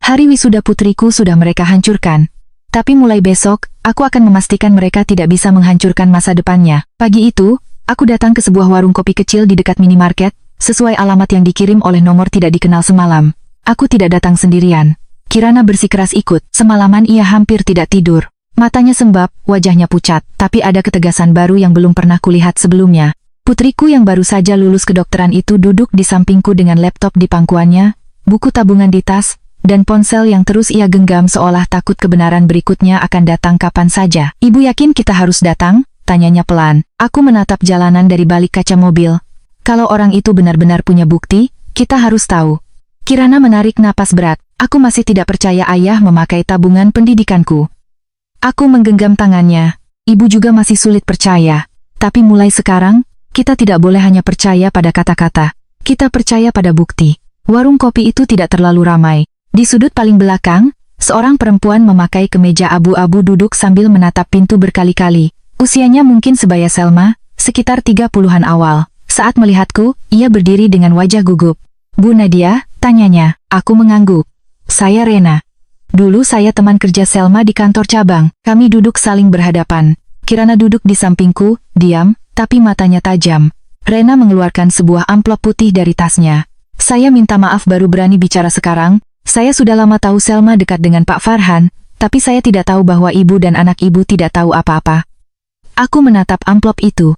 S1: Hari wisuda putriku sudah mereka hancurkan. Tapi mulai besok, aku akan memastikan mereka tidak bisa menghancurkan masa depannya. Pagi itu, aku datang ke sebuah warung kopi kecil di dekat minimarket, sesuai alamat yang dikirim oleh nomor tidak dikenal semalam. Aku tidak datang sendirian. Kirana bersikeras ikut. Semalaman ia hampir tidak tidur. Matanya sembab, wajahnya pucat, tapi ada ketegasan baru yang belum pernah kulihat sebelumnya. Putriku yang baru saja lulus kedokteran itu duduk di sampingku dengan laptop di pangkuannya, buku tabungan di tas, dan ponsel yang terus ia genggam seolah takut kebenaran berikutnya akan datang kapan saja. Ibu yakin kita harus datang? Tanyanya pelan. Aku menatap jalanan dari balik kaca mobil. Kalau orang itu benar-benar punya bukti, kita harus tahu. Kirana menarik napas berat. Aku masih tidak percaya ayah memakai tabungan pendidikanku. Aku menggenggam tangannya. Ibu juga masih sulit percaya. Tapi mulai sekarang, kita tidak boleh hanya percaya pada kata-kata. Kita percaya pada bukti. Warung kopi itu tidak terlalu ramai. Di sudut paling belakang, seorang perempuan memakai kemeja abu-abu duduk sambil menatap pintu berkali-kali. Usianya mungkin sebaya Selma, sekitar 30-an awal. Saat melihatku, ia berdiri dengan wajah gugup. Bu Nadia, tanyanya. Aku mengangguk. Saya Rena. Dulu saya teman kerja Selma di kantor cabang. Kami duduk saling berhadapan. Kirana duduk di sampingku, diam, tapi matanya tajam. Rena mengeluarkan sebuah amplop putih dari tasnya. Saya minta maaf baru berani bicara sekarang. Saya sudah lama tahu Selma dekat dengan Pak Farhan, tapi saya tidak tahu bahwa ibu dan anak ibu tidak tahu apa-apa. Aku menatap amplop itu.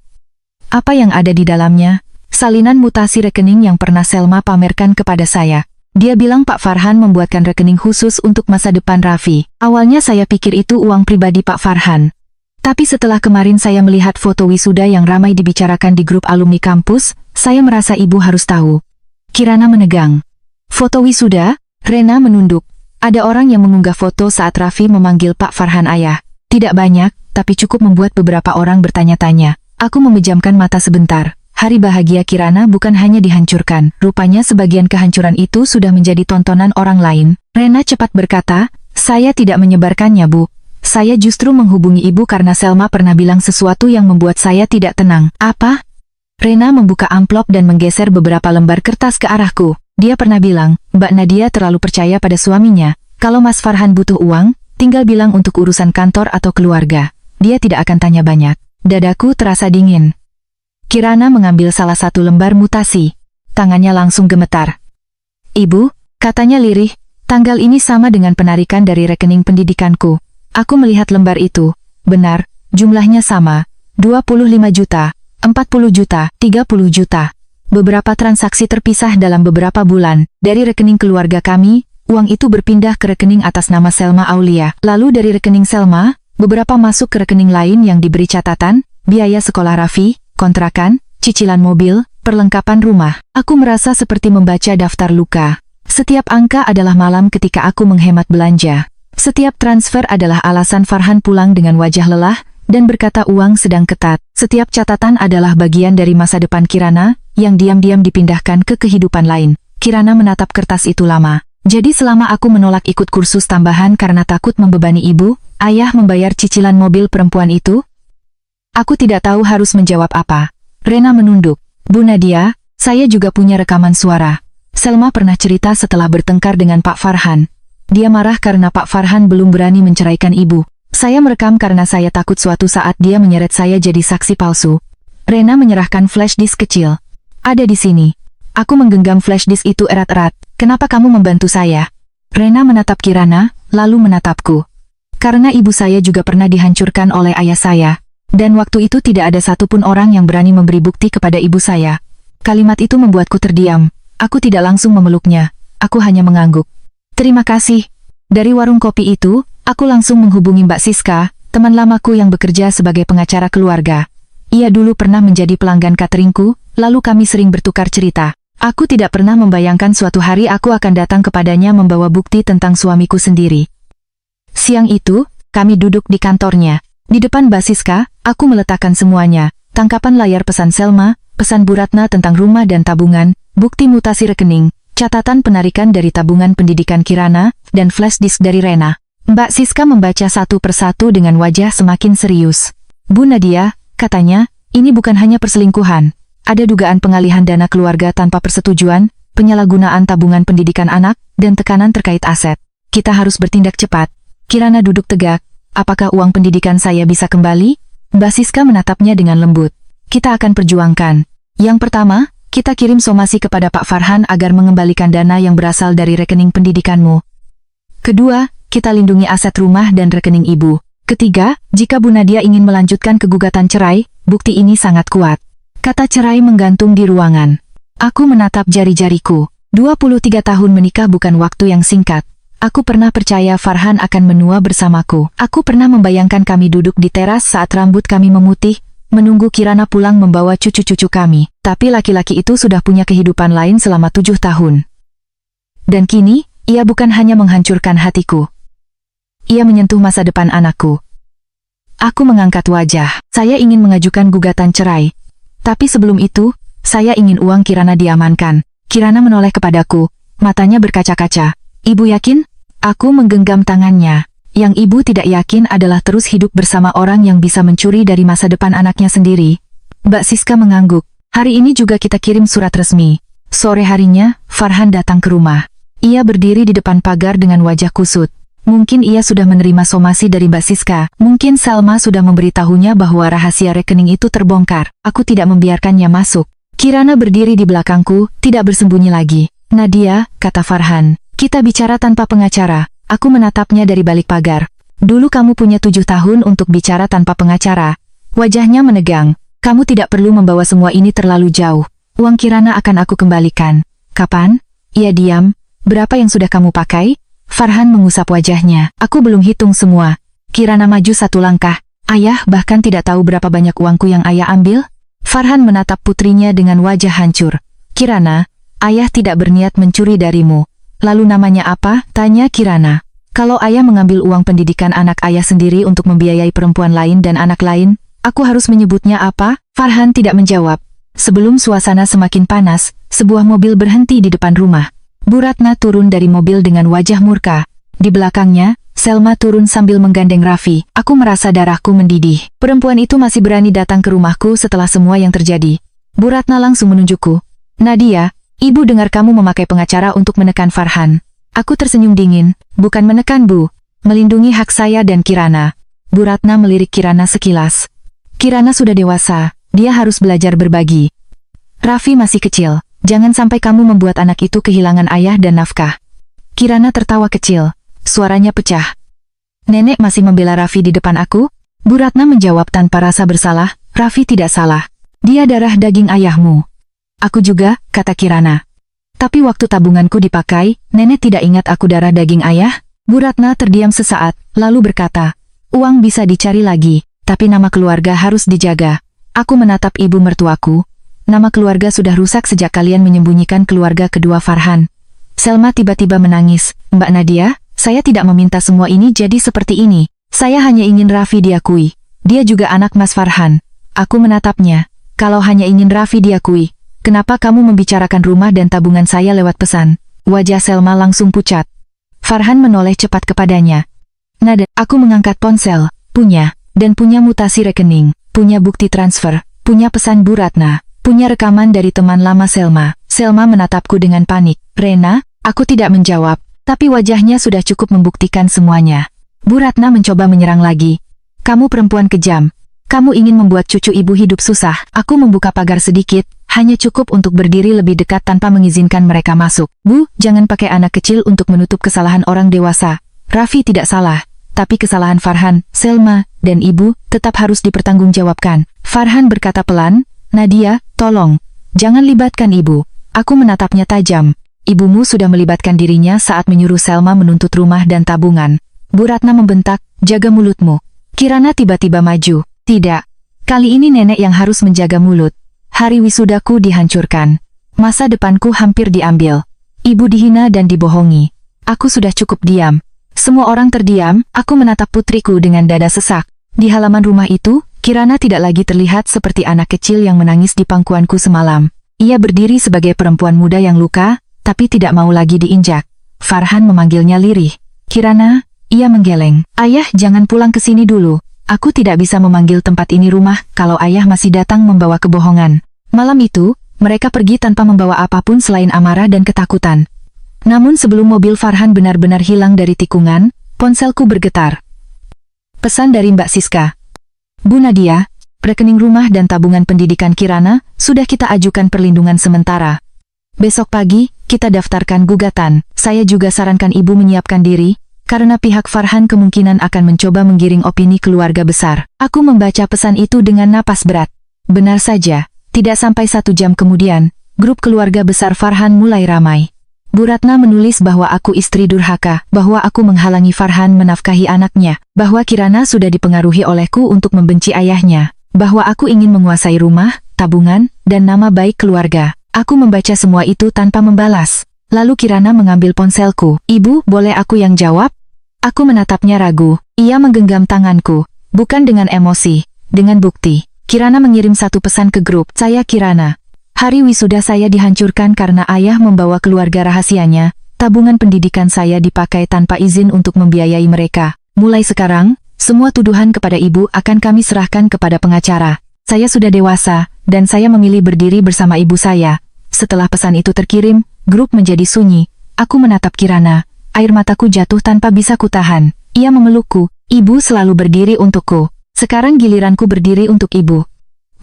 S1: Apa yang ada di dalamnya? Salinan mutasi rekening yang pernah Selma pamerkan kepada saya. Dia bilang Pak Farhan membuatkan rekening khusus untuk masa depan Raffi. Awalnya saya pikir itu uang pribadi Pak Farhan. Tapi setelah kemarin saya melihat foto wisuda yang ramai dibicarakan di grup alumni kampus, saya merasa ibu harus tahu. Kirana menegang. Foto wisuda? Rena menunduk. Ada orang yang mengunggah foto saat Raffi memanggil Pak Farhan ayah. Tidak banyak, tapi cukup membuat beberapa orang bertanya-tanya. Aku memejamkan mata sebentar. Hari bahagia Kirana bukan hanya dihancurkan. Rupanya sebagian kehancuran itu sudah menjadi tontonan orang lain. Rena cepat berkata, saya tidak menyebarkannya, Bu. Saya justru menghubungi ibu karena Selma pernah bilang sesuatu yang membuat saya tidak tenang. Apa? Rena membuka amplop dan menggeser beberapa lembar kertas ke arahku. Dia pernah bilang, Mbak Nadia terlalu percaya pada suaminya. Kalau Mas Farhan butuh uang, tinggal bilang untuk urusan kantor atau keluarga. Dia tidak akan tanya banyak. Dadaku terasa dingin. Kirana mengambil salah satu lembar mutasi. Tangannya langsung gemetar. Ibu, katanya lirih, tanggal ini sama dengan penarikan dari rekening pendidikanku. Aku melihat lembar itu. Benar, jumlahnya sama. 25 juta, 40 juta, 30 juta. Beberapa transaksi terpisah dalam beberapa bulan. Dari rekening keluarga kami, uang itu berpindah ke rekening atas nama Selma Aulia. Lalu dari rekening Selma, beberapa masuk ke rekening lain yang diberi catatan, biaya sekolah Raffi, kontrakan, cicilan mobil, perlengkapan rumah. Aku merasa seperti membaca daftar luka. Setiap angka adalah malam ketika aku menghemat belanja. Setiap transfer adalah alasan Farhan pulang dengan wajah lelah dan berkata uang sedang ketat. Setiap catatan adalah bagian dari masa depan Kirana yang diam-diam dipindahkan ke kehidupan lain. Kirana menatap kertas itu lama. Jadi selama aku menolak ikut kursus tambahan karena takut membebani ibu, ayah membayar cicilan mobil perempuan itu? Aku tidak tahu harus menjawab apa. Rena menunduk. Bu Nadia, saya juga punya rekaman suara. Selma pernah cerita setelah bertengkar dengan Pak Farhan. Dia marah karena Pak Farhan belum berani menceraikan ibu. Saya merekam karena saya takut suatu saat dia menyeret saya jadi saksi palsu. Rena menyerahkan flash disk kecil. Ada di sini. Aku menggenggam flash disk itu erat-erat. Kenapa kamu membantu saya? Rena menatap Kirana, lalu menatapku. Karena ibu saya juga pernah dihancurkan oleh ayah saya. Dan waktu itu tidak ada satupun orang yang berani memberi bukti kepada ibu saya. Kalimat itu membuatku terdiam. Aku tidak langsung memeluknya. Aku hanya mengangguk. Terima kasih. Dari warung kopi itu, aku langsung menghubungi Mbak Siska, teman lamaku yang bekerja sebagai pengacara keluarga. Ia dulu pernah menjadi pelanggan cateringku, lalu kami sering bertukar cerita. Aku tidak pernah membayangkan suatu hari aku akan datang kepadanya membawa bukti tentang suamiku sendiri. Siang itu, kami duduk di kantornya. Di depan Mbak Siska, aku meletakkan semuanya. Tangkapan layar pesan Selma, pesan Bu Ratna tentang rumah dan tabungan, bukti mutasi rekening, catatan penarikan dari tabungan pendidikan Kirana, dan flash disk dari Rena. Mbak Siska membaca satu persatu dengan wajah semakin serius. Bu Nadia, katanya, ini bukan hanya perselingkuhan. Ada dugaan pengalihan dana keluarga tanpa persetujuan, penyalahgunaan tabungan pendidikan anak, dan tekanan terkait aset. Kita harus bertindak cepat. Kirana duduk tegak. Apakah uang pendidikan saya bisa kembali? Mbak Siska menatapnya dengan lembut. Kita akan perjuangkan. Yang pertama, kita kirim somasi kepada Pak Farhan agar mengembalikan dana yang berasal dari rekening pendidikanmu. Kedua, kita lindungi aset rumah dan rekening ibu. Ketiga, jika Bu Nadia ingin melanjutkan kegugatan cerai, bukti ini sangat kuat. Kata cerai menggantung di ruangan. Aku menatap jari-jariku. 23 tahun menikah bukan waktu yang singkat. Aku pernah percaya Farhan akan menua bersamaku. Aku pernah membayangkan kami duduk di teras saat rambut kami memutih, menunggu Kirana pulang membawa cucu-cucu kami. Tapi laki-laki itu sudah punya kehidupan lain selama 7 tahun. Dan kini, ia bukan hanya menghancurkan hatiku. Ia menyentuh masa depan anakku. Aku mengangkat wajah. Saya ingin mengajukan gugatan cerai. Tapi sebelum itu, saya ingin uang Kirana diamankan. Kirana menoleh kepadaku, matanya berkaca-kaca. Ibu yakin? Aku menggenggam tangannya. Yang ibu tidak yakin adalah terus hidup bersama orang yang bisa mencuri dari masa depan anaknya sendiri. Mbak Siska mengangguk. Hari ini juga kita kirim surat resmi. Sore harinya, Farhan datang ke rumah. Ia berdiri di depan pagar dengan wajah kusut. Mungkin ia sudah menerima somasi dari Mbak Siska. Mungkin Salma sudah memberitahunya bahwa rahasia rekening itu terbongkar. Aku tidak membiarkannya masuk. Kirana berdiri di belakangku, tidak bersembunyi lagi. Nadia, kata Farhan. Kita bicara tanpa pengacara. Aku menatapnya dari balik pagar. Dulu kamu punya 7 tahun untuk bicara tanpa pengacara. Wajahnya menegang. Kamu tidak perlu membawa semua ini terlalu jauh. Uang Kirana akan aku kembalikan. Kapan? Ia diam. Berapa yang sudah kamu pakai? Farhan mengusap wajahnya. Aku belum hitung semua. Kirana maju 1 langkah. Ayah bahkan tidak tahu berapa banyak uangku yang ayah ambil. Farhan menatap putrinya dengan wajah hancur. Kirana, ayah tidak berniat mencuri darimu. Lalu namanya apa? Tanya Kirana. Kalau ayah mengambil uang pendidikan anak ayah sendiri untuk membiayai perempuan lain dan anak lain, aku harus menyebutnya apa? Farhan tidak menjawab. Sebelum suasana semakin panas, sebuah mobil berhenti di depan rumah. Bu Ratna turun dari mobil dengan wajah murka. Di belakangnya, Selma turun sambil menggandeng Raffi. Aku merasa darahku mendidih. Perempuan itu masih berani datang ke rumahku setelah semua yang terjadi. Bu Ratna langsung menunjukku. Nadia, ibu dengar kamu memakai pengacara untuk menekan Farhan. Aku tersenyum dingin. Bukan menekan, Bu. Melindungi hak saya dan Kirana. Bu Ratna melirik Kirana sekilas. Kirana sudah dewasa. Dia harus belajar berbagi. Raffi masih kecil. Jangan sampai kamu membuat anak itu kehilangan ayah dan nafkah. Kirana tertawa kecil. Suaranya pecah. Nenek masih membela Raffi di depan aku? Bu Ratna menjawab tanpa rasa bersalah. Raffi tidak salah. Dia darah daging ayahmu. Aku juga, kata Kirana. Tapi waktu tabunganku dipakai, nenek tidak ingat aku darah daging ayah? Bu Ratna terdiam sesaat, lalu berkata, uang bisa dicari lagi. tapi nama keluarga harus dijaga. Aku menatap ibu mertuaku. Nama keluarga sudah rusak sejak kalian menyembunyikan keluarga kedua Farhan. Selma tiba-tiba menangis. Mbak Nadia, saya tidak meminta semua ini jadi seperti ini. Saya hanya ingin Raffi diakui. Dia juga anak Mas Farhan. Aku menatapnya. Kalau hanya ingin Raffi diakui, kenapa kamu membicarakan rumah dan tabungan saya lewat pesan? Wajah Selma langsung pucat. Farhan menoleh cepat kepadanya. Nada, aku mengangkat ponsel. Punya mutasi rekening, punya bukti transfer, punya pesan Bu Ratna, punya rekaman dari teman lama Selma. Selma menatapku dengan panik. Rena, aku tidak menjawab, tapi wajahnya sudah cukup membuktikan semuanya. Bu Ratna mencoba menyerang lagi. Kamu perempuan kejam. Kamu ingin membuat cucu ibu hidup susah. Aku membuka pagar sedikit, hanya cukup untuk berdiri lebih dekat tanpa mengizinkan mereka masuk. Bu, jangan pakai anak kecil untuk menutup kesalahan orang dewasa. Raffi tidak salah, tapi kesalahan Farhan, Selma, dan ibu tetap harus dipertanggungjawabkan. Farhan berkata pelan, Nadia, tolong, jangan libatkan ibu. Aku menatapnya tajam. Ibumu sudah melibatkan dirinya saat menyuruh Selma menuntut rumah dan tabungan. Bu Ratna membentak, jaga mulutmu. Kirana tiba-tiba maju. Tidak. Kali ini nenek yang harus menjaga mulut. Hari wisudaku dihancurkan. Masa depanku hampir diambil. Ibu dihina dan dibohongi. Aku sudah cukup diam. Semua orang terdiam, aku menatap putriku dengan dada sesak. Di halaman rumah itu, Kirana tidak lagi terlihat seperti anak kecil yang menangis di pangkuanku semalam. Ia berdiri sebagai perempuan muda yang luka, tapi tidak mau lagi diinjak. Farhan memanggilnya lirih. Kirana, ia menggeleng. Ayah, jangan pulang ke sini dulu. Aku tidak bisa memanggil tempat ini rumah kalau ayah masih datang membawa kebohongan. Malam itu, mereka pergi tanpa membawa apapun selain amarah dan ketakutan. Namun sebelum mobil Farhan benar-benar hilang dari tikungan, ponselku bergetar. Pesan dari Mbak Siska. Bu Nadia, rekening rumah dan tabungan pendidikan Kirana sudah kita ajukan perlindungan sementara. Besok pagi, kita daftarkan gugatan. Saya juga sarankan ibu menyiapkan diri, karena pihak Farhan kemungkinan akan mencoba menggiring opini keluarga besar. Aku membaca pesan itu dengan napas berat. Benar saja, tidak sampai 1 jam kemudian, grup keluarga besar Farhan mulai ramai. Bu Ratna menulis bahwa aku istri durhaka, bahwa aku menghalangi Farhan menafkahi anaknya, bahwa Kirana sudah dipengaruhi olehku untuk membenci ayahnya, bahwa aku ingin menguasai rumah, tabungan, dan nama baik keluarga. Aku membaca semua itu tanpa membalas. Lalu Kirana mengambil ponselku. Ibu, boleh aku yang jawab? Aku menatapnya ragu. Ia menggenggam tanganku. Bukan dengan emosi, dengan bukti. Kirana mengirim satu pesan ke grup. Saya Kirana. Hari wisuda saya dihancurkan karena ayah membawa keluarga rahasianya. Tabungan pendidikan saya dipakai tanpa izin untuk membiayai mereka. Mulai sekarang, semua tuduhan kepada ibu akan kami serahkan kepada pengacara. Saya sudah dewasa, dan saya memilih berdiri bersama ibu saya. Setelah pesan itu terkirim, grup menjadi sunyi. Aku menatap Kirana. Air mataku jatuh tanpa bisa kutahan. Ia memelukku. Ibu selalu berdiri untukku. Sekarang giliranku berdiri untuk ibu.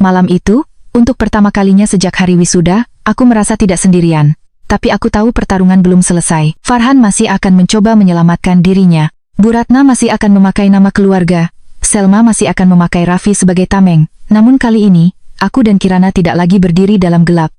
S1: Malam itu, untuk pertama kalinya sejak hari wisuda, aku merasa tidak sendirian. Tapi aku tahu pertarungan belum selesai. Farhan masih akan mencoba menyelamatkan dirinya. Bu Ratna masih akan memakai nama keluarga. Selma masih akan memakai Raffi sebagai tameng. Namun kali ini, aku dan Kirana tidak lagi berdiri dalam gelap.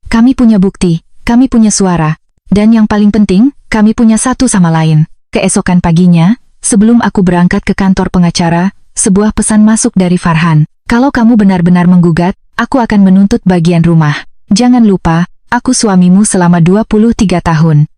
S1: Kami punya bukti, kami punya suara, dan yang paling penting, kami punya satu sama lain. Keesokan paginya, sebelum aku berangkat ke kantor pengacara, sebuah pesan masuk dari Farhan. Kalau kamu benar-benar menggugat, aku akan menuntut bagian rumah. Jangan lupa, aku suamimu selama 23 tahun.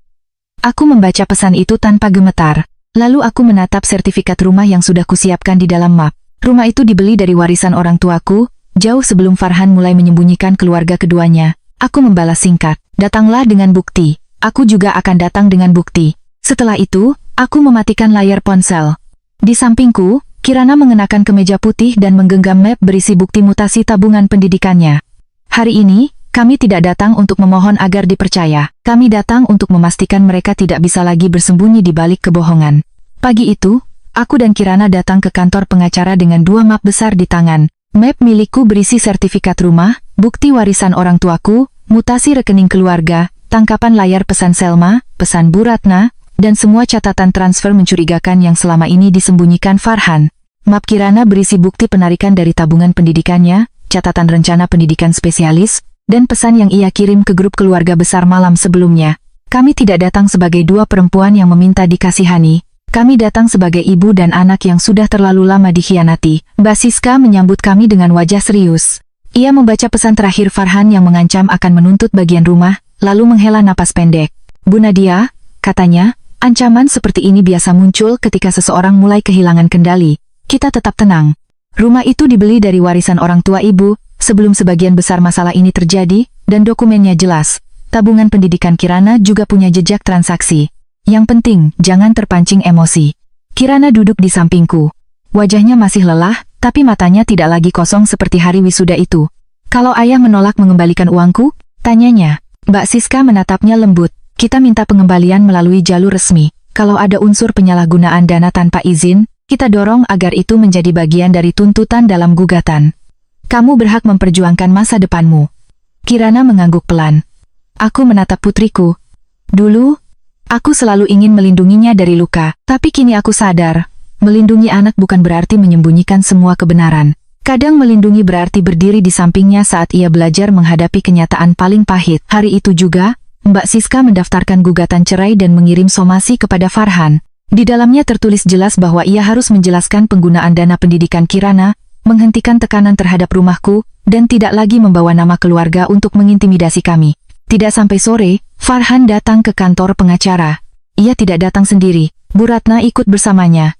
S1: Aku membaca pesan itu tanpa gemetar. Lalu aku menatap sertifikat rumah yang sudah kusiapkan di dalam map. Rumah itu dibeli dari warisan orang tuaku, jauh sebelum Farhan mulai menyembunyikan keluarga keduanya. Aku membalas singkat, datanglah dengan bukti. Aku juga akan datang dengan bukti. Setelah itu, aku mematikan layar ponsel. Di sampingku, Kirana mengenakan kemeja putih dan menggenggam map berisi bukti mutasi tabungan pendidikannya. Hari ini, kami tidak datang untuk memohon agar dipercaya. Kami datang untuk memastikan mereka tidak bisa lagi bersembunyi di balik kebohongan. Pagi itu, aku dan Kirana datang ke kantor pengacara dengan 2 map besar di tangan. Map milikku berisi sertifikat rumah, bukti warisan orang tuaku, mutasi rekening keluarga, tangkapan layar pesan Selma, pesan Bu Ratna, dan semua catatan transfer mencurigakan yang selama ini disembunyikan Farhan. Map Kirana berisi bukti penarikan dari tabungan pendidikannya, catatan rencana pendidikan spesialis, dan pesan yang ia kirim ke grup keluarga besar malam sebelumnya. Kami tidak datang sebagai 2 perempuan yang meminta dikasihani. Kami datang sebagai ibu dan anak yang sudah terlalu lama dikhianati. Mbak Siska menyambut kami dengan wajah serius. Ia membaca pesan terakhir Farhan yang mengancam akan menuntut bagian rumah, lalu menghela napas pendek. Bu Nadia, katanya, ancaman seperti ini biasa muncul ketika seseorang mulai kehilangan kendali. Kita tetap tenang. Rumah itu dibeli dari warisan orang tua ibu, sebelum sebagian besar masalah ini terjadi, dan dokumennya jelas. Tabungan pendidikan Kirana juga punya jejak transaksi. Yang penting, jangan terpancing emosi. Kirana duduk di sampingku. Wajahnya masih lelah, tapi matanya tidak lagi kosong seperti hari wisuda itu. Kalau ayah menolak mengembalikan uangku? Tanyanya. Mbak Siska menatapnya lembut. Kita minta pengembalian melalui jalur resmi. Kalau ada unsur penyalahgunaan dana tanpa izin, kita dorong agar itu menjadi bagian dari tuntutan dalam gugatan. Kamu berhak memperjuangkan masa depanmu. Kirana mengangguk pelan. Aku menatap putriku. Dulu, aku selalu ingin melindunginya dari luka, tapi kini aku sadar, melindungi anak bukan berarti menyembunyikan semua kebenaran. Kadang melindungi berarti berdiri di sampingnya saat ia belajar menghadapi kenyataan paling pahit. Hari itu juga, Mbak Siska mendaftarkan gugatan cerai dan mengirim somasi kepada Farhan. Di dalamnya tertulis jelas bahwa ia harus menjelaskan penggunaan dana pendidikan Kirana, menghentikan tekanan terhadap rumahku, dan tidak lagi membawa nama keluarga untuk mengintimidasi kami. Tidak sampai sore, Farhan datang ke kantor pengacara. Ia tidak datang sendiri, Bu Ratna ikut bersamanya.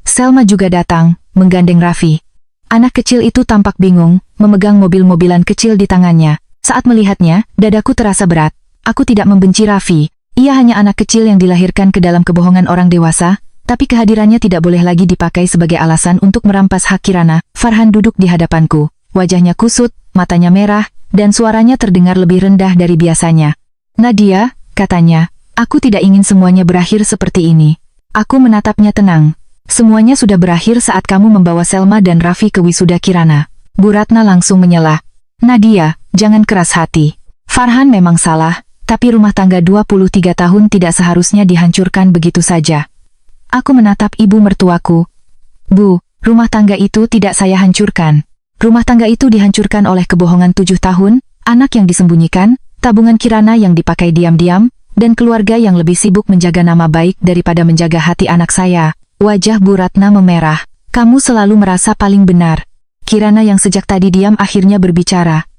S1: Selma juga datang, menggandeng Raffi. Anak kecil itu tampak bingung, memegang mobil-mobilan kecil di tangannya. Saat melihatnya, dadaku terasa berat. Aku tidak membenci Raffi. Ia hanya anak kecil yang dilahirkan ke dalam kebohongan orang dewasa, tapi kehadirannya tidak boleh lagi dipakai sebagai alasan untuk merampas hak Kirana. Farhan duduk di hadapanku. Wajahnya kusut, matanya merah, dan suaranya terdengar lebih rendah dari biasanya. Nadia, katanya, aku tidak ingin semuanya berakhir seperti ini. Aku menatapnya tenang. Semuanya sudah berakhir saat kamu membawa Selma dan Raffi ke wisuda Kirana. Bu Ratna langsung menyela. Nadia, jangan keras hati. Farhan memang salah, tapi rumah tangga 23 tahun tidak seharusnya dihancurkan begitu saja. Aku menatap ibu mertuaku. Bu, rumah tangga itu tidak saya hancurkan. Rumah tangga itu dihancurkan oleh kebohongan 7 tahun, anak yang disembunyikan, tabungan Kirana yang dipakai diam-diam, dan keluarga yang lebih sibuk menjaga nama baik daripada menjaga hati anak saya. Wajah Bu Ratna memerah. Kamu selalu merasa paling benar. Kirana yang sejak tadi diam akhirnya berbicara.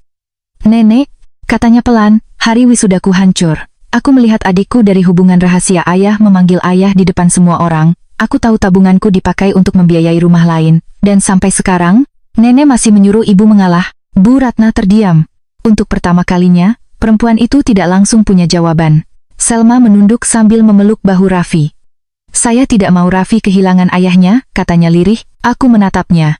S1: Nenek, katanya pelan, hari wisudaku hancur. Aku melihat adikku dari hubungan rahasia ayah memanggil ayah di depan semua orang. Aku tahu tabunganku dipakai untuk membiayai rumah lain. Dan sampai sekarang, nenek masih menyuruh ibu mengalah. Bu Ratna terdiam. Untuk pertama kalinya, perempuan itu tidak langsung punya jawaban. Selma menunduk sambil memeluk bahu Raffi. Saya tidak mau Raffi kehilangan ayahnya, katanya lirih. Aku menatapnya.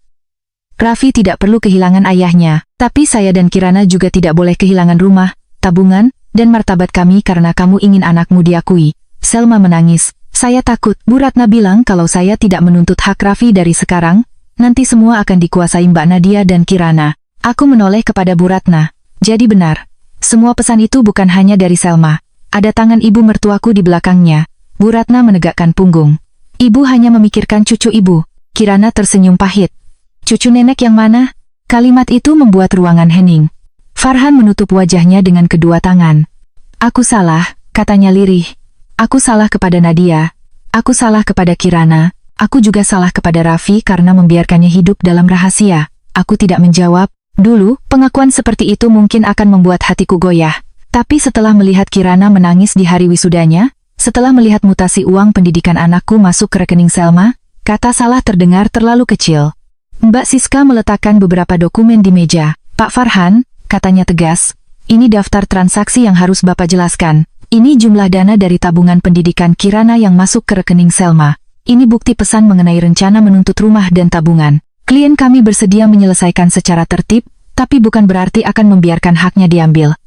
S1: Raffi tidak perlu kehilangan ayahnya, tapi saya dan Kirana juga tidak boleh kehilangan rumah, tabungan, dan martabat kami karena kamu ingin anakmu diakui. Selma menangis. Saya takut, Bu Ratna bilang kalau saya tidak menuntut hak Raffi dari sekarang, nanti semua akan dikuasai Mbak Nadia dan Kirana. Aku menoleh kepada Bu Ratna. Jadi benar. Semua pesan itu bukan hanya dari Selma. Ada tangan ibu mertuaku di belakangnya. Bu Ratna menegakkan punggung. Ibu hanya memikirkan cucu ibu. Kirana tersenyum pahit. Cucu nenek yang mana? Kalimat itu membuat ruangan hening. Farhan menutup wajahnya dengan kedua tangan. Aku salah, katanya lirih. Aku salah kepada Nadia. Aku salah kepada Kirana. Aku juga salah kepada Raffi karena membiarkannya hidup dalam rahasia. Aku tidak menjawab. Dulu, pengakuan seperti itu mungkin akan membuat hatiku goyah. Tapi setelah melihat Kirana menangis di hari wisudanya, setelah melihat mutasi uang pendidikan anakku masuk ke rekening Selma, kata salah terdengar terlalu kecil. Mbak Siska meletakkan beberapa dokumen di meja. Pak Farhan, katanya tegas, ini daftar transaksi yang harus Bapak jelaskan. Ini jumlah dana dari tabungan pendidikan Kirana yang masuk ke rekening Selma. Ini bukti pesan mengenai rencana menuntut rumah dan tabungan. Klien kami bersedia menyelesaikan secara tertib, tapi bukan berarti akan membiarkan haknya diambil.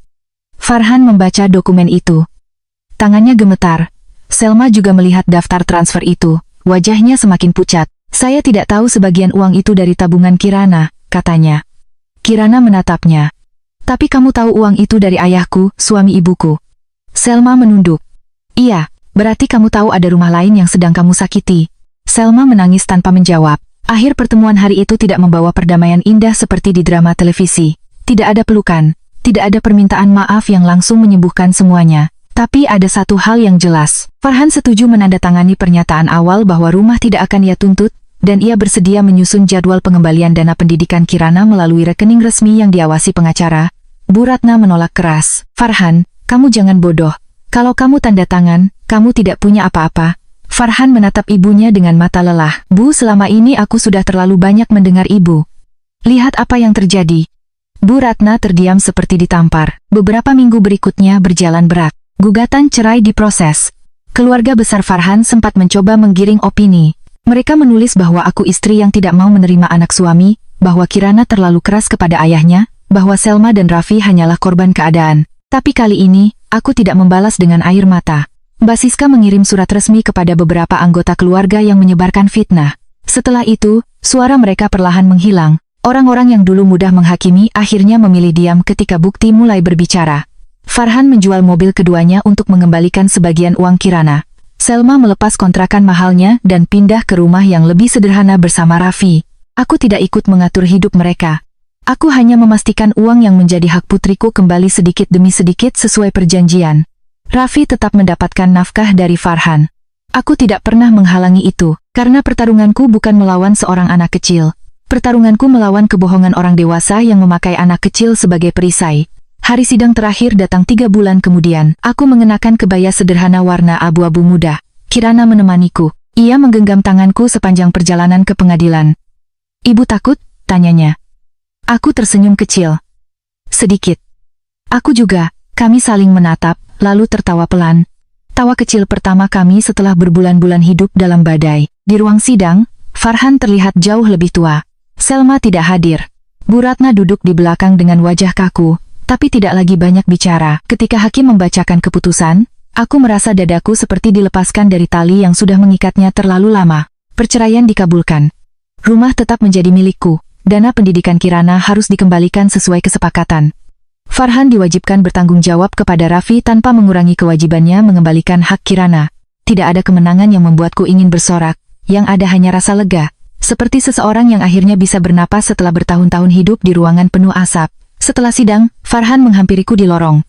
S1: Farhan membaca dokumen itu. Tangannya gemetar. Selma juga melihat daftar transfer itu. Wajahnya semakin pucat. Saya tidak tahu sebagian uang itu dari tabungan Kirana, katanya. Kirana menatapnya. Tapi kamu tahu uang itu dari ayahku, suami ibuku. Selma menunduk. Iya, berarti kamu tahu ada rumah lain yang sedang kamu sakiti. Selma menangis tanpa menjawab. Akhir pertemuan hari itu tidak membawa perdamaian indah seperti di drama televisi. Tidak ada pelukan, tidak ada permintaan maaf yang langsung menyembuhkan semuanya. Tapi ada satu hal yang jelas. Farhan setuju menandatangani pernyataan awal bahwa rumah tidak akan ia tuntut, dan ia bersedia menyusun jadwal pengembalian dana pendidikan Kirana melalui rekening resmi yang diawasi pengacara. Bu Ratna menolak keras. Farhan, kamu jangan bodoh. Kalau kamu tanda tangan, kamu tidak punya apa-apa. Farhan menatap ibunya dengan mata lelah. Bu, selama ini aku sudah terlalu banyak mendengar ibu. Lihat apa yang terjadi. Bu Ratna terdiam seperti ditampar. Beberapa minggu berikutnya berjalan berat. Gugatan cerai diproses. Keluarga besar Farhan sempat mencoba menggiring opini. Mereka menulis bahwa aku istri yang tidak mau menerima anak suami, bahwa Kirana terlalu keras kepada ayahnya, bahwa Selma dan Raffi hanyalah korban keadaan. Tapi kali ini, aku tidak membalas dengan air mata. Mbak Siska mengirim surat resmi kepada beberapa anggota keluarga yang menyebarkan fitnah. Setelah itu, suara mereka perlahan menghilang. Orang-orang yang dulu mudah menghakimi akhirnya memilih diam ketika bukti mulai berbicara. Farhan menjual mobil keduanya untuk mengembalikan sebagian uang Kirana. Selma melepas kontrakan mahalnya dan pindah ke rumah yang lebih sederhana bersama Raffi. Aku tidak ikut mengatur hidup mereka. Aku hanya memastikan uang yang menjadi hak putriku kembali sedikit demi sedikit sesuai perjanjian. Raffi tetap mendapatkan nafkah dari Farhan. Aku tidak pernah menghalangi itu, karena pertarunganku bukan melawan seorang anak kecil. Pertarunganku melawan kebohongan orang dewasa yang memakai anak kecil sebagai perisai. Hari sidang terakhir datang 3 bulan kemudian. Aku mengenakan kebaya sederhana warna abu-abu muda. Kirana menemaniku. Ia menggenggam tanganku sepanjang perjalanan ke pengadilan. Ibu takut? Tanyanya. Aku tersenyum kecil. Sedikit. Aku juga. Kami saling menatap, lalu tertawa pelan. Tawa kecil pertama kami setelah berbulan-bulan hidup dalam badai. Di ruang sidang, Farhan terlihat jauh lebih tua. Selma tidak hadir. Bu Ratna duduk di belakang dengan wajah kaku, tapi tidak lagi banyak bicara. Ketika hakim membacakan keputusan, aku merasa dadaku seperti dilepaskan dari tali yang sudah mengikatnya terlalu lama. Perceraian dikabulkan. Rumah tetap menjadi milikku. Dana pendidikan Kirana harus dikembalikan sesuai kesepakatan. Farhan diwajibkan bertanggung jawab kepada Raffi tanpa mengurangi kewajibannya mengembalikan hak Kirana. Tidak ada kemenangan yang membuatku ingin bersorak, yang ada hanya rasa lega. Seperti seseorang yang akhirnya bisa bernapas setelah bertahun-tahun hidup di ruangan penuh asap. Setelah sidang, Farhan menghampiriku di lorong.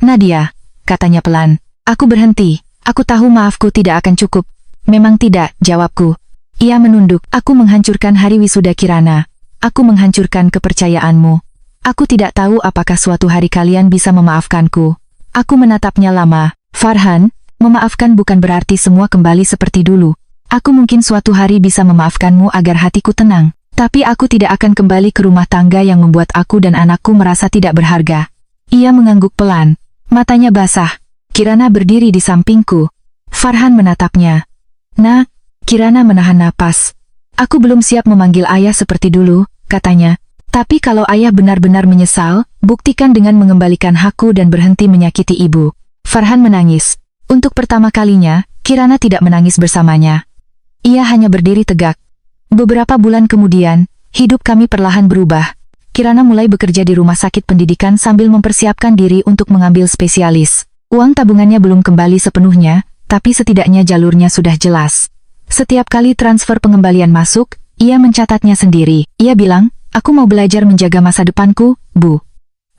S1: Nadia, katanya pelan. Aku berhenti. Aku tahu maafku tidak akan cukup. Memang tidak, jawabku. Ia menunduk. Aku menghancurkan hari wisuda Kirana. Aku menghancurkan kepercayaanmu. Aku tidak tahu apakah suatu hari kalian bisa memaafkanku. Aku menatapnya lama. Farhan, memaafkan bukan berarti semua kembali seperti dulu. Aku mungkin suatu hari bisa memaafkanmu agar hatiku tenang. Tapi aku tidak akan kembali ke rumah tangga yang membuat aku dan anakku merasa tidak berharga. Ia mengangguk pelan. Matanya basah. Kirana berdiri di sampingku. Farhan menatapnya. Nah, Kirana menahan napas. Aku belum siap memanggil ayah seperti dulu, katanya. Tapi kalau ayah benar-benar menyesal, buktikan dengan mengembalikan hakku dan berhenti menyakiti ibu. Farhan menangis. Untuk pertama kalinya, Kirana tidak menangis bersamanya. Ia hanya berdiri tegak. Beberapa bulan kemudian, hidup kami perlahan berubah. Kirana mulai bekerja di rumah sakit pendidikan sambil mempersiapkan diri untuk mengambil spesialis. Uang tabungannya belum kembali sepenuhnya, tapi setidaknya jalurnya sudah jelas. Setiap kali transfer pengembalian masuk, ia mencatatnya sendiri. Ia bilang, aku mau belajar menjaga masa depanku, Bu.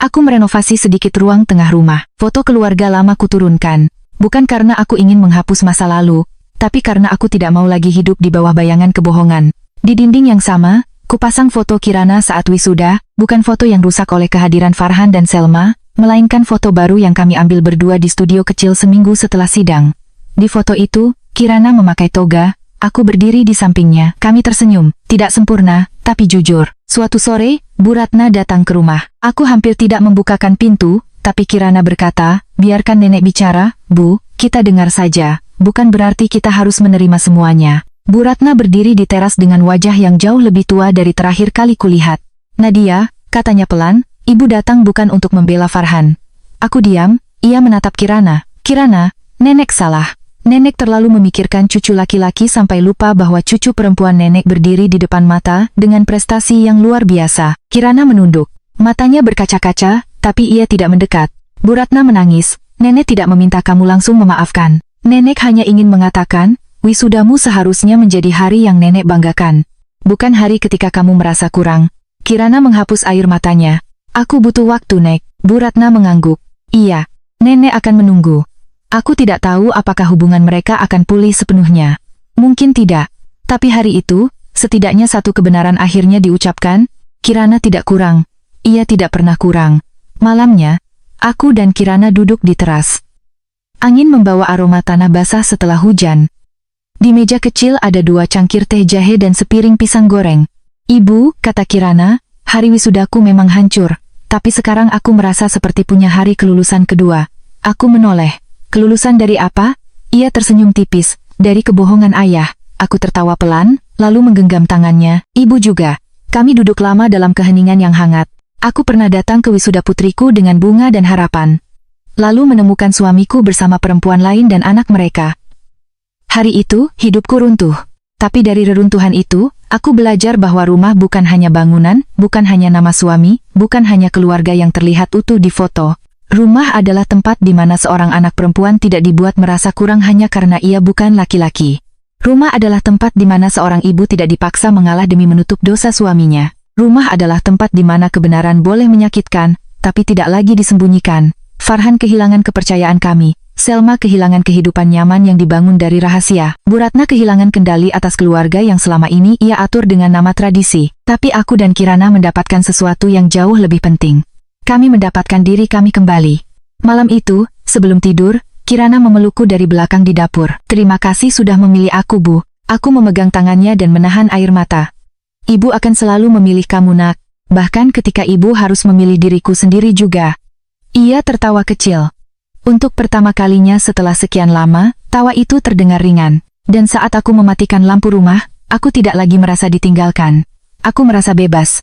S1: Aku merenovasi sedikit ruang tengah rumah. Foto keluarga lama kuturunkan. Bukan karena aku ingin menghapus masa lalu, tapi karena aku tidak mau lagi hidup di bawah bayangan kebohongan. Di dinding yang sama, kupasang foto Kirana saat wisuda, bukan foto yang rusak oleh kehadiran Farhan dan Selma, melainkan foto baru yang kami ambil berdua di studio kecil seminggu setelah sidang. Di foto itu, Kirana memakai toga, aku berdiri di sampingnya. Kami tersenyum, tidak sempurna, tapi jujur. Suatu sore, Bu Ratna datang ke rumah. Aku hampir tidak membukakan pintu, tapi Kirana berkata, biarkan nenek bicara, Bu, kita dengar saja. Bukan berarti kita harus menerima semuanya. Bu Ratna berdiri di teras dengan wajah yang jauh lebih tua dari terakhir kali kulihat. Nadia, katanya pelan, ibu datang bukan untuk membela Farhan. Aku diam, ia menatap Kirana. Kirana, nenek salah. Nenek terlalu memikirkan cucu laki-laki sampai lupa bahwa cucu perempuan nenek berdiri di depan mata dengan prestasi yang luar biasa. Kirana menunduk. Matanya berkaca-kaca, tapi ia tidak mendekat. Bu Ratna menangis. Nenek tidak meminta kamu langsung memaafkan. Nenek hanya ingin mengatakan, wisudamu seharusnya menjadi hari yang nenek banggakan. Bukan hari ketika kamu merasa kurang. Kirana menghapus air matanya. Aku butuh waktu, Nek. Bu Ratna mengangguk. Iya, nenek akan menunggu. Aku tidak tahu apakah hubungan mereka akan pulih sepenuhnya. Mungkin tidak. Tapi hari itu, setidaknya satu kebenaran akhirnya diucapkan, Kirana tidak kurang. Ia tidak pernah kurang. Malamnya, aku dan Kirana duduk di teras. Angin membawa aroma tanah basah setelah hujan. Di meja kecil ada 2 cangkir teh jahe dan sepiring pisang goreng. Ibu, kata Kirana, hari wisudaku memang hancur, tapi sekarang aku merasa seperti punya hari kelulusan kedua. Aku menoleh. Kelulusan dari apa? Ia tersenyum tipis. Dari kebohongan ayah. Aku tertawa pelan, lalu menggenggam tangannya. Ibu juga. Kami duduk lama dalam keheningan yang hangat. Aku pernah datang ke wisuda putriku dengan bunga dan harapan. Lalu menemukan suamiku bersama perempuan lain dan anak mereka. Hari itu, hidupku runtuh. Tapi dari reruntuhan itu, aku belajar bahwa rumah bukan hanya bangunan, bukan hanya nama suami, bukan hanya keluarga yang terlihat utuh di foto. Rumah adalah tempat di mana seorang anak perempuan tidak dibuat merasa kurang hanya karena ia bukan laki-laki. Rumah adalah tempat di mana seorang ibu tidak dipaksa mengalah demi menutup dosa suaminya. Rumah adalah tempat di mana kebenaran boleh menyakitkan, tapi tidak lagi disembunyikan. Farhan kehilangan kepercayaan kami. Selma kehilangan kehidupan nyaman yang dibangun dari rahasia. Bu Ratna kehilangan kendali atas keluarga yang selama ini ia atur dengan nama tradisi. Tapi aku dan Kirana mendapatkan sesuatu yang jauh lebih penting. Kami mendapatkan diri kami kembali. Malam itu, sebelum tidur, Kirana memelukku dari belakang di dapur. Terima kasih sudah memilih aku, Bu. Aku memegang tangannya dan menahan air mata. Ibu akan selalu memilih kamu, nak. Bahkan ketika ibu harus memilih diriku sendiri juga. Ia tertawa kecil. Untuk pertama kalinya setelah sekian lama, tawa itu terdengar ringan. Dan saat aku mematikan lampu rumah, aku tidak lagi merasa ditinggalkan. Aku merasa bebas.